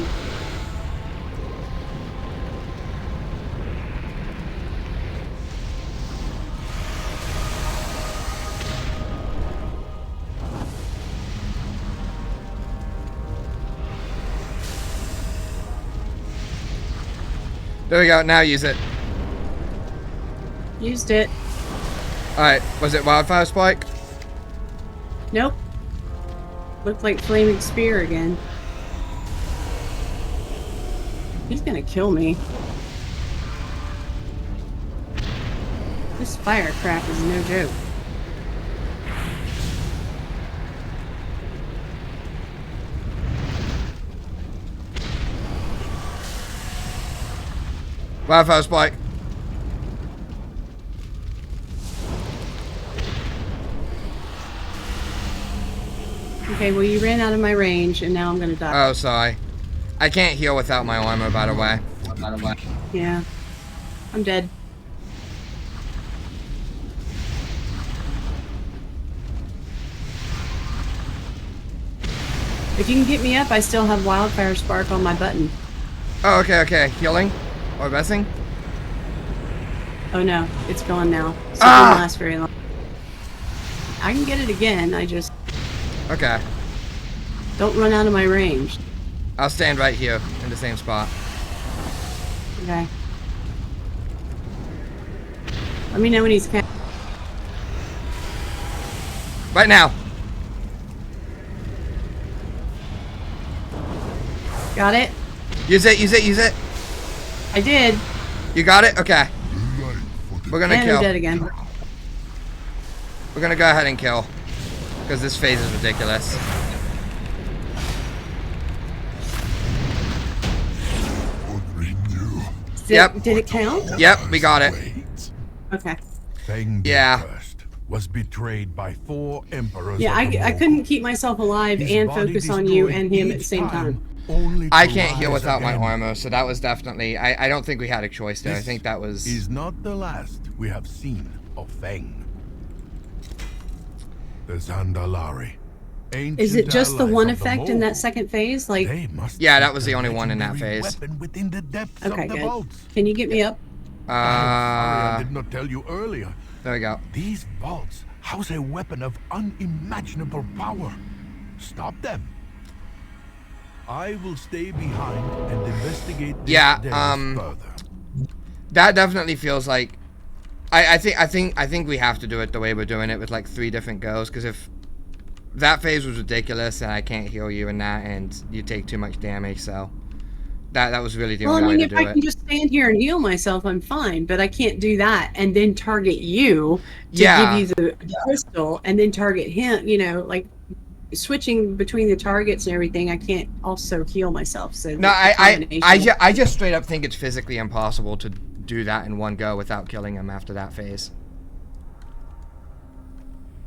There we go, now use it. Used it. Alright, was it Wildfire Spike? Nope. Looked like Flaming Spear again. He's gonna kill me. This fire crap is no joke. Wildfire Spike. Okay, well you ran out of my range and now I'm gonna die. Oh, sorry. I can't heal without my armor, by the way. Yeah. I'm dead. If you can get me up, I still have Wildfire Spark on my button. Oh, okay, okay. Healing? Or resting? Oh no, it's gone now. So it Ah! didn't last very long. I can get it again, I just Okay. don't run out of my range. I'll stand right here in the same spot. Okay. Let me know when he's Right now. got it. Use it, use it, use it. I did. You got it? Okay. We're gonna And kill. I'm dead again. We're gonna go ahead and kill. Because this phase is ridiculous. Did it count? Yep, we got it. Okay. Feng Yeah. First was betrayed by 4 emperors. Yeah, of the I Mole. couldn't keep myself alive His and body focus on you destroyed and him at each the same time. only I to can't heal rise without my again. armor, so that was definitely... I don't think we had a choice there. I This think that was... is not the last we have seen of Feng. The Zandalari. Is it just the allies one of the effect in Mole. that second phase? Like, They must Yeah, that keep was the only one in that legendary phase. weapon within the depths okay, of the good. vaults. Can you get me up? I did not tell you earlier. There we go. These vaults house a weapon of unimaginable power. Stop them. I will stay behind and investigate this Yeah, further. That definitely feels like... I think we have to do it the way we're doing it with like 3 different goes, because if that phase was ridiculous and I can't heal you in that and you take too much damage, so that was really the Well, I only mean, way if to I do can it. just stand here and heal myself, I'm fine. But I can't do that and then target you to Yeah. give you the crystal and then target him. You know, like switching between the targets and everything. I can't also heal myself. So No, the combination- I just straight up think it's physically impossible to do that in one go without killing him after that phase.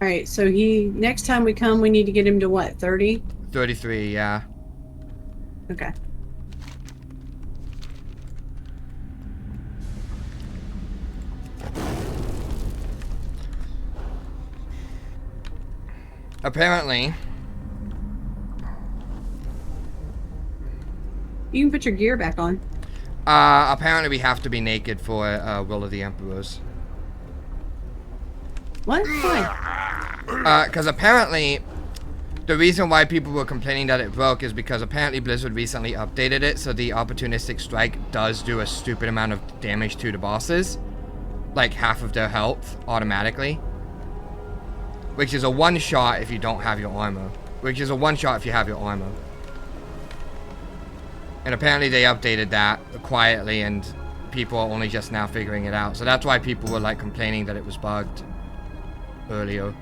All right, so next time we come, we need to get him to what, 30? 33, yeah. Okay. Apparently, You can put your gear back on. apparently we have to be naked for Will of the Emperors. What? Why? Because apparently, the reason why people were complaining that it broke is because apparently Blizzard recently updated it, so the opportunistic strike does do a stupid amount of damage to the bosses. Like half of their health, automatically. Which is a one-shot if you don't have your armor. Which is a one-shot if you have your armor. And apparently they updated that quietly, and people are only just now figuring it out. So that's why people were like complaining that it was bugged earlier.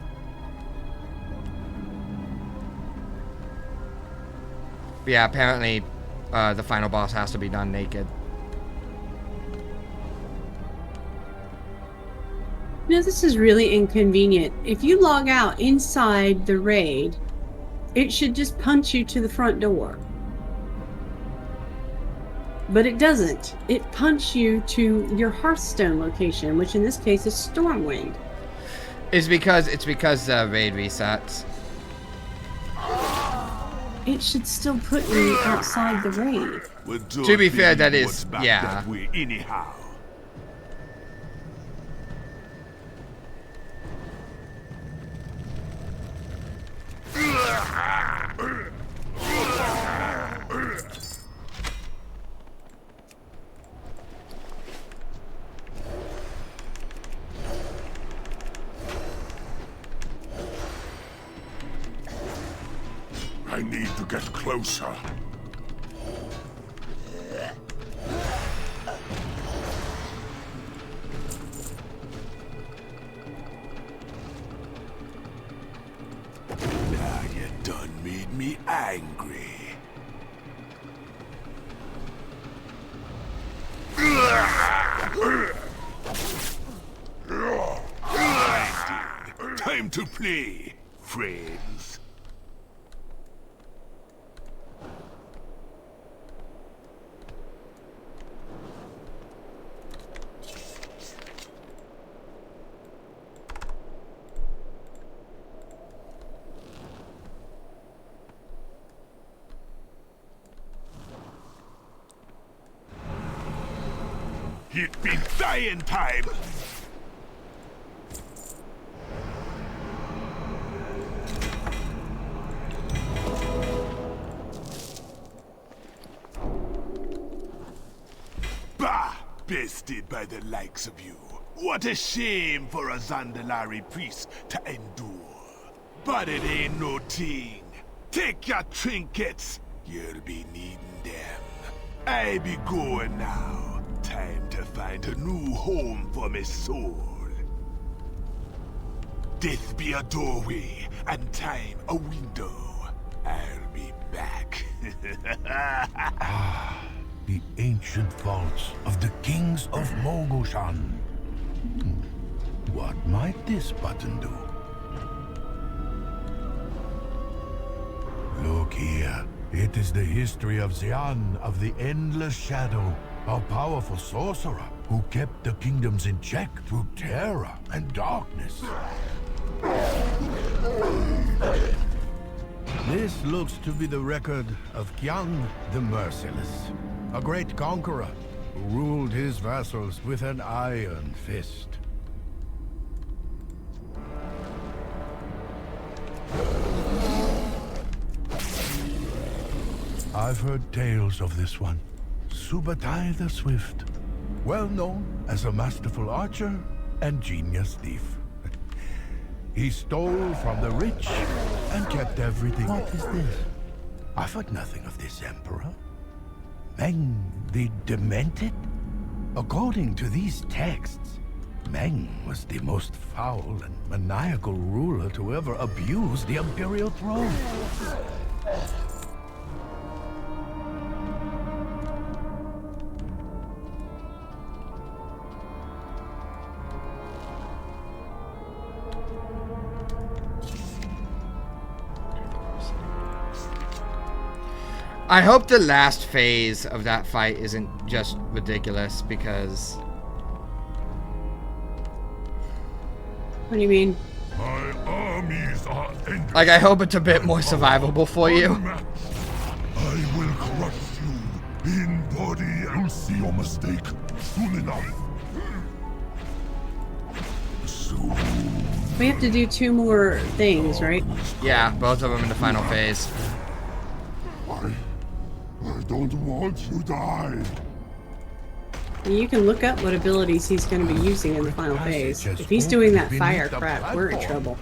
But yeah, apparently the final boss has to be done naked. You know, this is really inconvenient. If you log out inside the raid, it should just punch you to the front door. But it doesn't. It punches you to your Hearthstone location, which in this case is Stormwind. It's because raid resets. It should still put me outside the raid. To be fair, that is, yeah. That way anyhow. I need to get closer. Now you done made me angry. Time to play, friends. It be dying time! Bah! Bested by the likes of you. What a shame for a Zandalari priest to endure. But it ain't no thing. Take your trinkets. You'll be needing them. I be going now. Time to find a new home for my soul. Death be a doorway, and time a window. I'll be back. The ancient vaults of the kings of Mogoshan. What might this button do? Look here. It is the history of Xian of the Endless Shadow, a powerful sorcerer who kept the kingdoms in check through terror and darkness. This looks to be the record of Qiang the Merciless, a great conqueror who ruled his vassals with an iron fist. I've heard tales of this one. Subutai the Swift, well known as a masterful archer and genius thief. He stole from the rich and kept everything. What is this? I've heard nothing of this emperor. Meng the Demented? According to these texts, Meng was the most foul and maniacal ruler to ever abuse the imperial throne. I hope the last phase of that fight isn't just ridiculous, because... What do you mean? My armies are endless. Like, I hope it's a bit more survivable for you. I will crush you in body. You'll see your mistake soon enough. Soon. We have to do 2 more things, right? Yeah, both of them in the final phase. I don't want to die. You can look up what abilities he's going to be using in the final phase. If he's doing that fire crap, we're in trouble.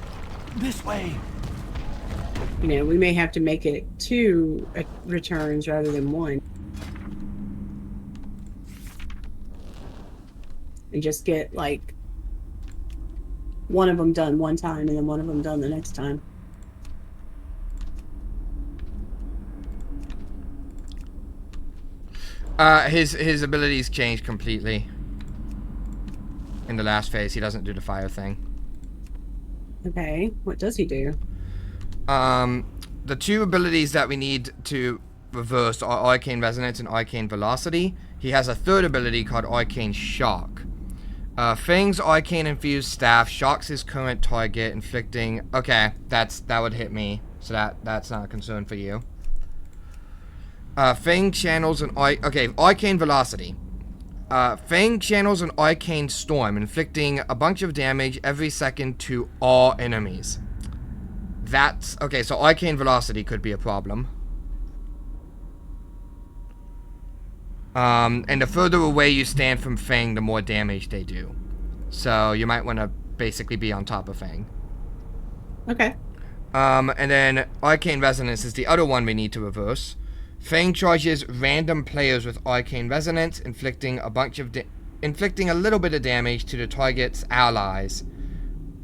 This way. You know, we may have to make it 2 returns rather than 1. And just get, like, one of them done one time and then one of them done the next time. His abilities changed completely. In the last phase, he doesn't do the fire thing. Okay, what does he do? The 2 abilities that we need to reverse are Arcane Resonance and Arcane Velocity. He has a 3rd ability called Arcane Shock. Fang's Arcane Infused Staff shocks his current target, inflicting... Okay, that would hit me, so that's not a concern for you. Fang channels an Arcane Velocity. Fang channels an Arcane Storm, inflicting a bunch of damage every second to all enemies. That's... Okay, so Arcane Velocity could be a problem. And the further away you stand from Fang, the more damage they do. So you might want to basically be on top of Fang. Okay. And then Arcane Resonance is the other one we need to reverse. Fang charges random players with Arcane Resonance, inflicting a little bit of damage to the target's allies.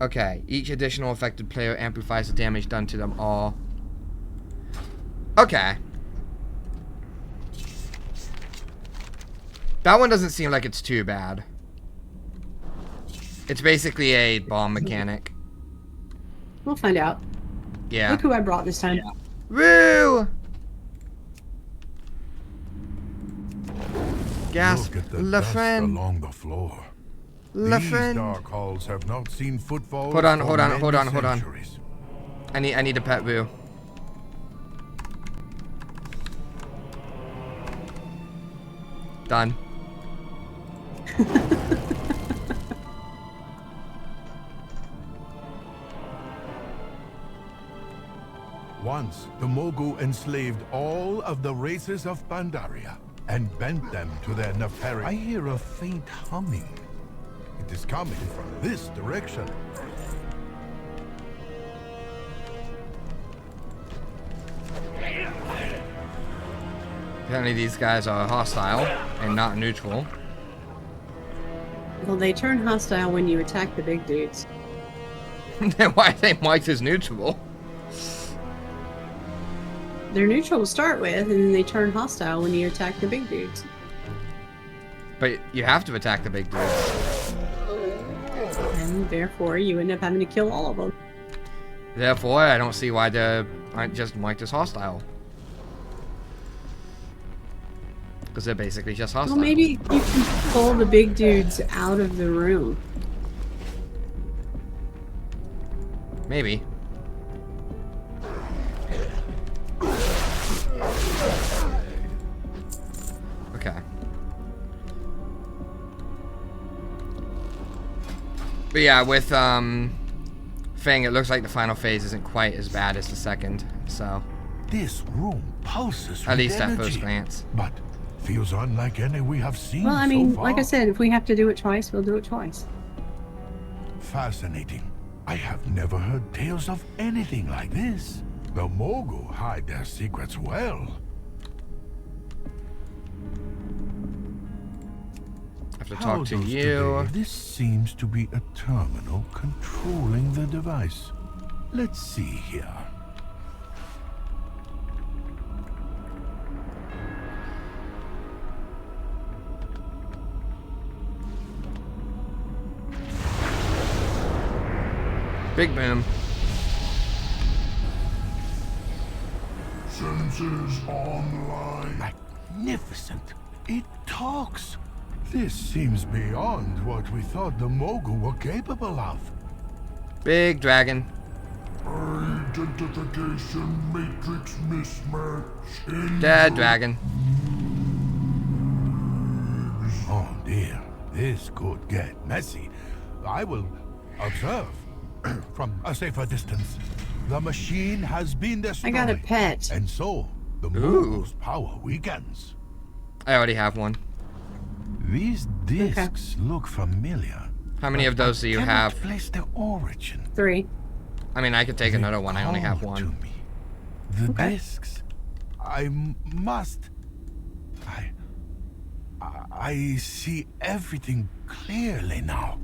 Okay, each additional affected player amplifies the damage done to them all. Okay. That one doesn't seem like it's too bad. It's basically a bomb mechanic. We'll find out. Yeah. Look who I brought this time. Woo! Gasp, Look at the Le dust friend. along the floor. Le These friend. dark halls have not seen footfalls. Hold on, for hold on, many hold on, hold on. centuries. I need a pet boo. Done. Once, the Mogu enslaved all of the races of Pandaria and bent them to their nefarious... I hear a faint humming. It is coming from this direction. Apparently these guys are hostile and not neutral. Well, they turn hostile when you attack the big dudes. Then why are they marked as neutral? They're neutral to start with, and then they turn hostile when you attack the big dudes. But you have to attack the big dudes. And therefore, you end up having to kill all of them. Therefore, I don't see why they aren't just marked as hostile. Because they're basically just hostile. Well, maybe you can pull the big dudes out of the room. Maybe. Okay. But yeah, with Fang, it looks like the final phase isn't quite as bad as the second, so This room pulses at with least at energy, first glance. but feels unlike any we have seen Well, I mean, so far. like I said, if we have to do it twice, we'll do it twice. Fascinating. I have never heard tales of anything like this. The Mogu hide their secrets well. I have to How talk to does you. today? This seems to be a terminal controlling the device. Let's see here. Big boom. Senses online. Magnificent. It talks. This seems beyond what we thought the Mogu were capable of. Big dragon. Identification matrix mismatch. Dead dragon. Oh dear, this could get messy. I will observe. from a safer distance. The machine has been I destroyed. got a pet. And so, the Ooh. Mogul's power weakens. I already have one. These discs look familiar. How many of those do you Cannot have? place their origin. 3. I mean, I could take another one. I only have Call one. To me. The Okay. discs. I must. I see everything clearly now.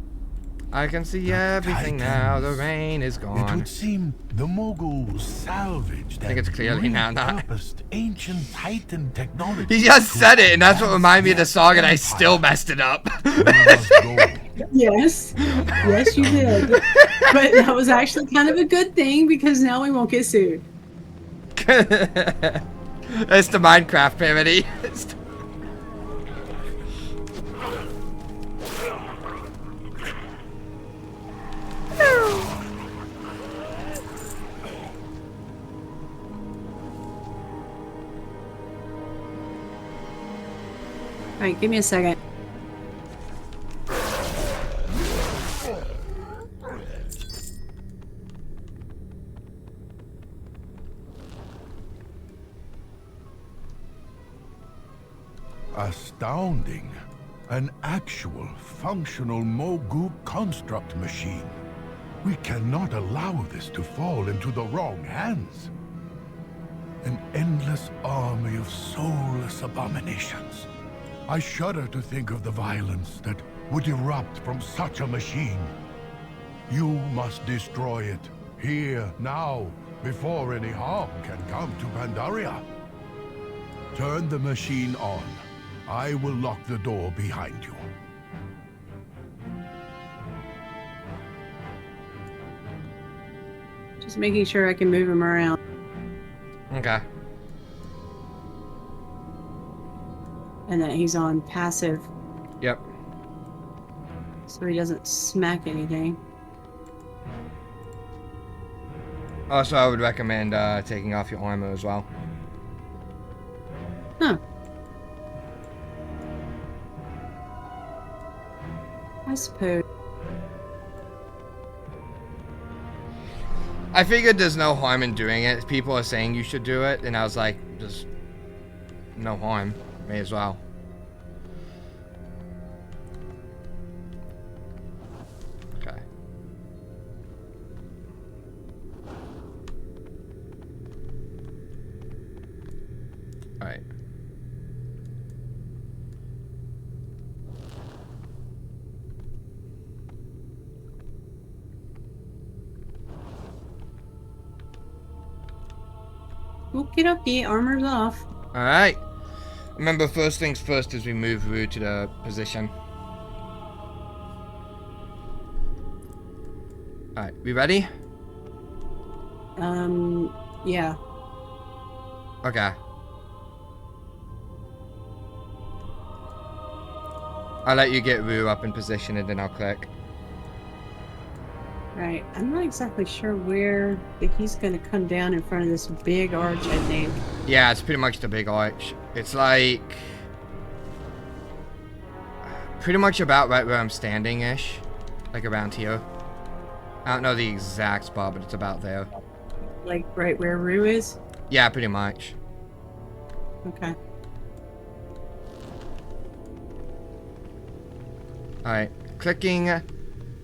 I can see The everything now. The Titans. rain is It gone. would seem the Moguls salvaged I think it's clearly now not. repurposed ancient Titan technology. He just to said it, and that's what advance reminded me of the their song, and I empire. still messed it up. We must go. Yes. Yes, you did. But that was actually kind of a good thing because now we won't get sued. It's the Minecraft parody. Alright, give me a second. Astounding. An actual functional Mogu construct machine. We cannot allow this to fall into the wrong hands. An endless army of soulless abominations. I shudder to think of the violence that would erupt from such a machine. You must destroy it, here, now, before any harm can come to Pandaria. Turn the machine on. I will lock the door behind you. Just making sure I can move him around. Okay. And that he's on passive Yep. so he doesn't smack anything. Also, I would recommend taking off your armor as well. Huh. I suppose. I figured there's no harm in doing it. People are saying you should do it, and I was like, just no harm. May as well. Okay. Alright. Okie dokie, armor's off. Alright. Remember, first things first is we move Rue to the position. Alright, we ready? Yeah. Okay. I'll let you get Rue up in position and then I'll click. Right. I'm not exactly sure where he's gonna come down in front of this big arch, I think. Yeah, it's pretty much the big arch. It's like pretty much about right where I'm standing-ish. Like around here. I don't know the exact spot, but it's about there. Like right where Rue is? Yeah, pretty much. Okay. Alright. Clicking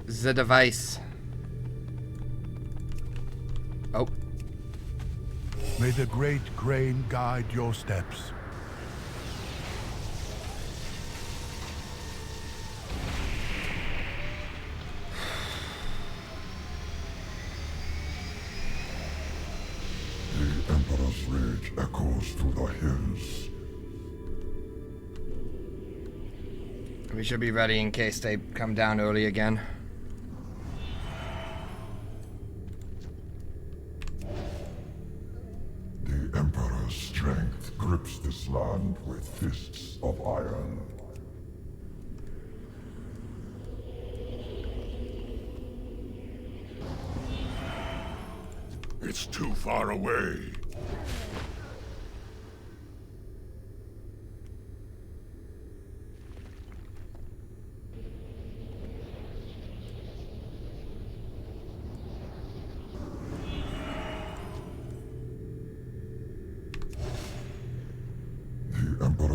the device. Oh. May the great grain guide your steps. The Emperor's rage echoes through the hills. We should be ready in case they come down early again. The Emperor's strength grips this land with fists of iron. It's too far away.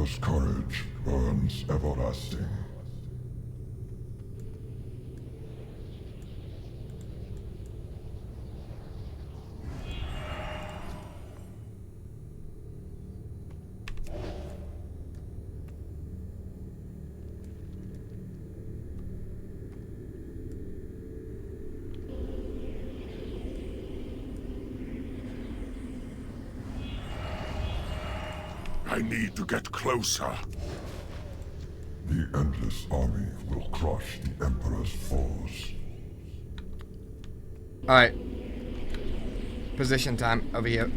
Emperor's courage burns everlasting. I need to get closer. The Endless Army will crush the Emperor's foes. Alright. Position time over here.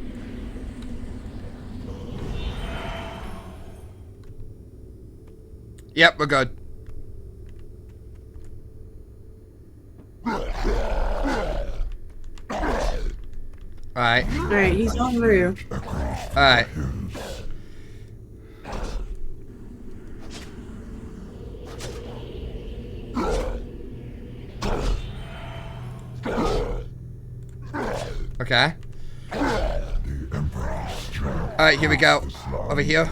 Yep, we're good. Alright. Alright, he's on through. Alright. Okay. Alright, here we go. Over here.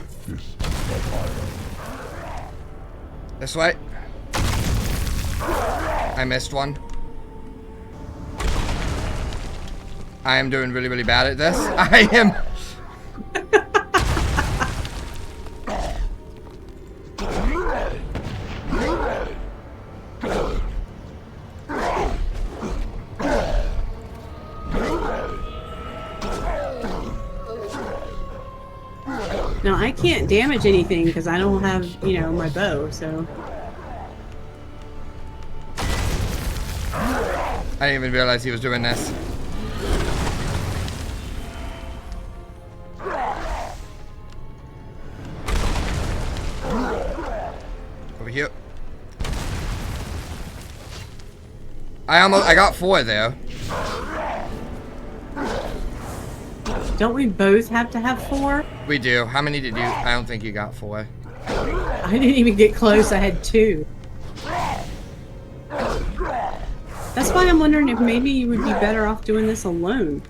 This way. I missed one. I am doing really, really bad at this. I am... Now, I can't damage anything because I don't have, you know, my bow, so... I didn't even realize he was doing this. Over here. I got 4 there. Don't we both have to have 4? We do. How many did you? I don't think you got 4. I didn't even get close. I had 2. That's why I'm wondering if maybe you would be better off doing this alone.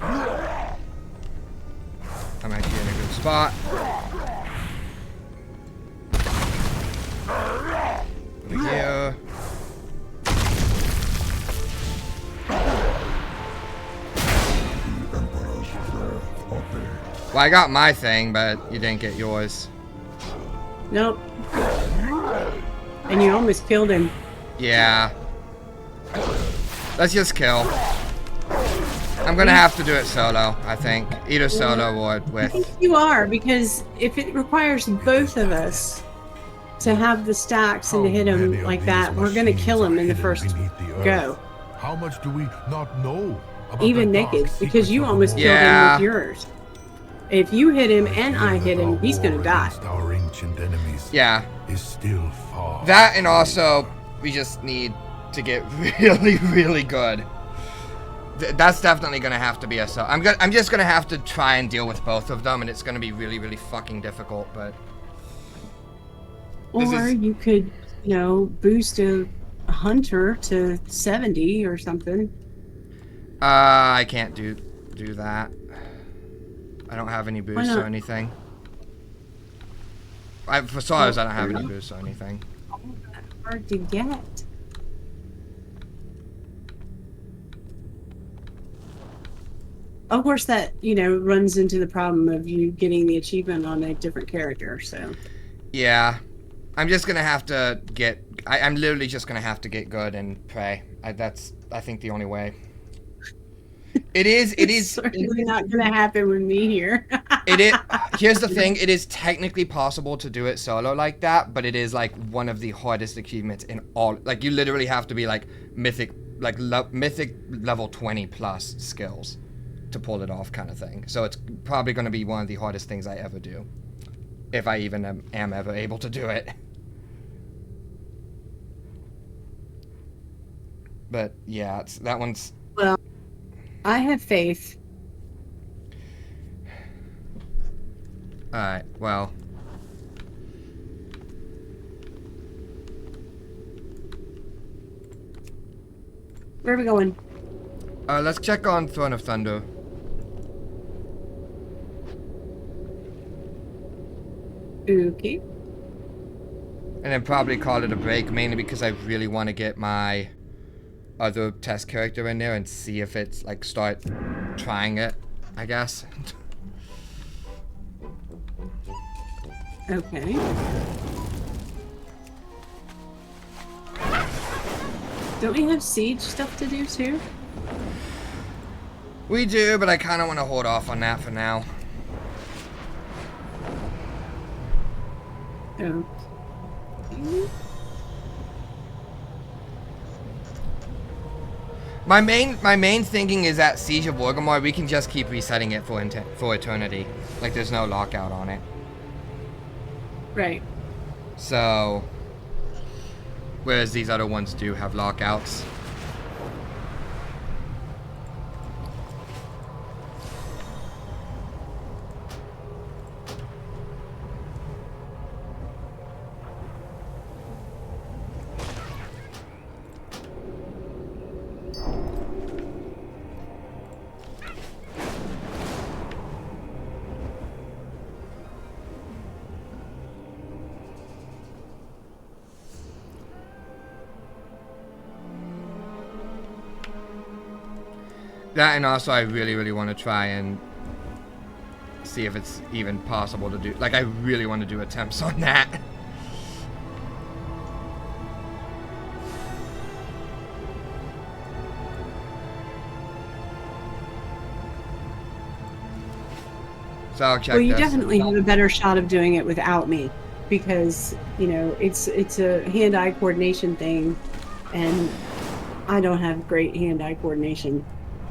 I'm actually in a good spot. Over here. Well, I got my thing, but you didn't get yours. Nope. And you almost killed him. Yeah. Let's just kill. I'm gonna have to do it solo, I think. Either solo or I with... think you are, because if it requires both of us to have the stacks and to hit him like that, we're gonna kill him in the first go. How much do we not know about Even the dark naked, because secrets you of almost war? killed him Yeah. with yours. If you hit him and I hit him, he's gonna die. Against our ancient enemies Yeah. is still far. That, and also, we just need to get really, really good. That's definitely gonna have to be a solo. I'm just gonna have to try and deal with both of them, and it's gonna be really, really fucking difficult, but... This Or is- you could, you know, boost a hunter to 70 or something. I can't do that. I don't have any boosts or not? anything. For solos, I don't have any boosts or anything. Hard to get. Of course, that, you know, runs into the problem of you getting the achievement on a different character, so. Yeah. I'm just gonna have to get... I'm literally just gonna have to get good and pray. That's, I think, the only way. It is... It's certainly not gonna happen with me here. Here's the thing. It is technically possible to do it solo like that, but it is, like, one of the hardest achievements in all... Like, you literally have to be, like, mythic level 20 plus skills to pull it off, kind of thing. So it's probably going to be one of the hardest things I ever do, if I even am ever able to do it. But yeah, that one's... Well, I have faith. Alright, well... Where are we going? Let's check on Throne of Thunder. Okay. And then probably call it a break, mainly because I really want to get my other test character in there and see if it's like start trying it, I guess. Okay. Don't we have siege stuff to do too? We do, but I kind of want to hold off on that for now. Oh. My main thinking is that Siege of Orgrimmar, we can just keep resetting it for eternity. Like there's no lockout on it. Right. So, whereas these other ones do have lockouts. That, and also I really want to try and see if it's even possible to do. Like I really want to do attempts on that. So I'll check Well, you this. definitely have a better shot of doing it without me, because you know it's a hand-eye coordination thing, and I don't have great hand-eye coordination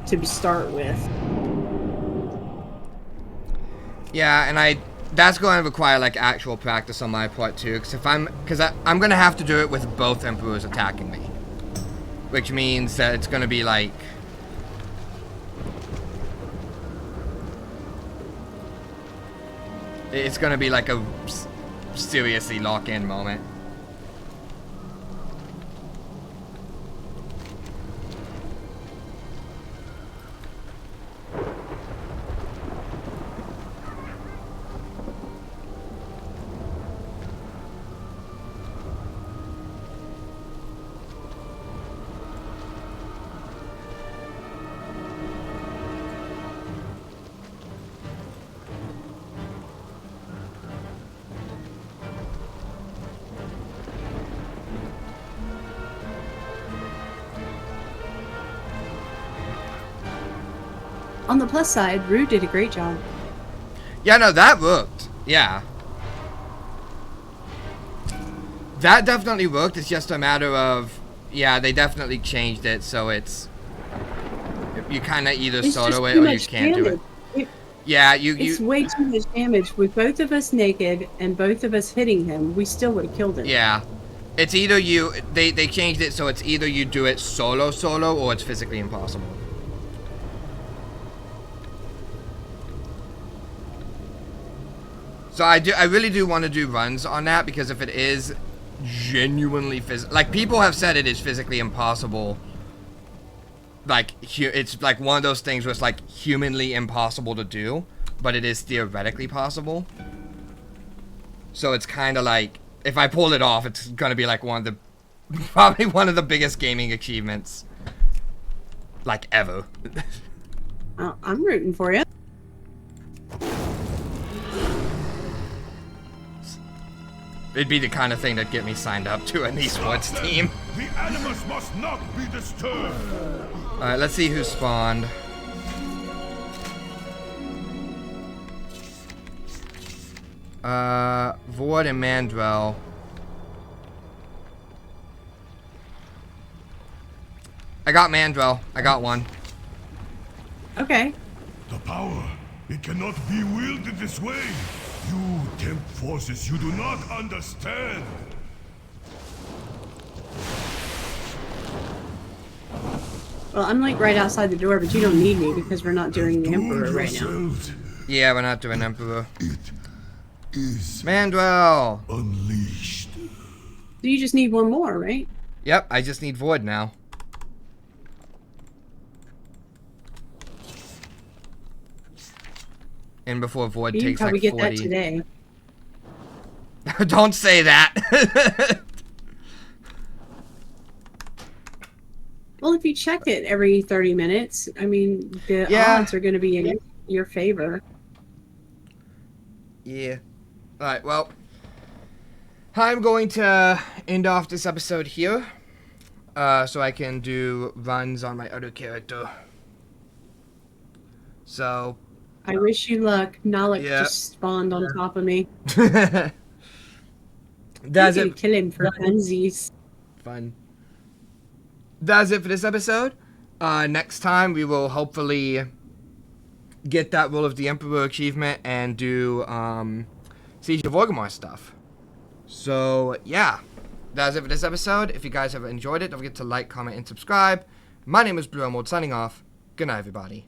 to start with. Yeah, and that's going to require like actual practice on my part too, because I'm going to have to do it with both emperors attacking me, which means that it's going to be like a seriously lock-in moment. On the plus side, Rue did a great job. Yeah, no, that worked. Yeah. That definitely worked. It's just a matter of, yeah, they definitely changed it, so it's, you kind of either It's solo just it too or you much can't do it. damage. Yeah, It's way too much damage. With both of us naked and both of us hitting him, we still would have killed him. Yeah. It's either they changed it so it's either you do it solo or it's physically impossible. So I really do want to do runs on that, because if it is genuinely like people have said it is physically impossible, like it's like one of those things where it's like humanly impossible to do, but it is theoretically possible. So it's kind of like if I pull it off, it's gonna be like probably one of the biggest gaming achievements like ever. I'm rooting for you. It'd be the kind of thing that'd get me signed up to an esports team. The animals must not be disturbed. Alright, let's see who spawned. Vord and Mandrel. I got Mandrel. I got one. Okay. The power, it cannot be wielded this way. You tempt forces you do not understand. Well, I'm like right outside the door, but you don't need me because we're not doing the Emperor right now. Yourselves. Yeah, we're not doing Emperor. It is Mandrel! unleashed. So you just need one more, right? Yep, I just need Void now. And before Void You can takes probably like get 40. that today. Don't say that. Well, if you check it every 30 minutes, I mean, the Yeah. odds are going to be in your favor. Yeah. Alright, well, I'm going to end off this episode here, so I can do runs on my other character. So, I wish you luck. Nalik Yeah. just spawned on top of me. that's I it. could kill him for funsies. Fun. That's it for this episode. Next time we will hopefully get that Role of the Emperor achievement and do Siege of Orgrimmar stuff. So yeah, that's it for this episode. If you guys have enjoyed it, don't forget to like, comment, and subscribe. My name is Blue Emerald signing off. Good night, everybody.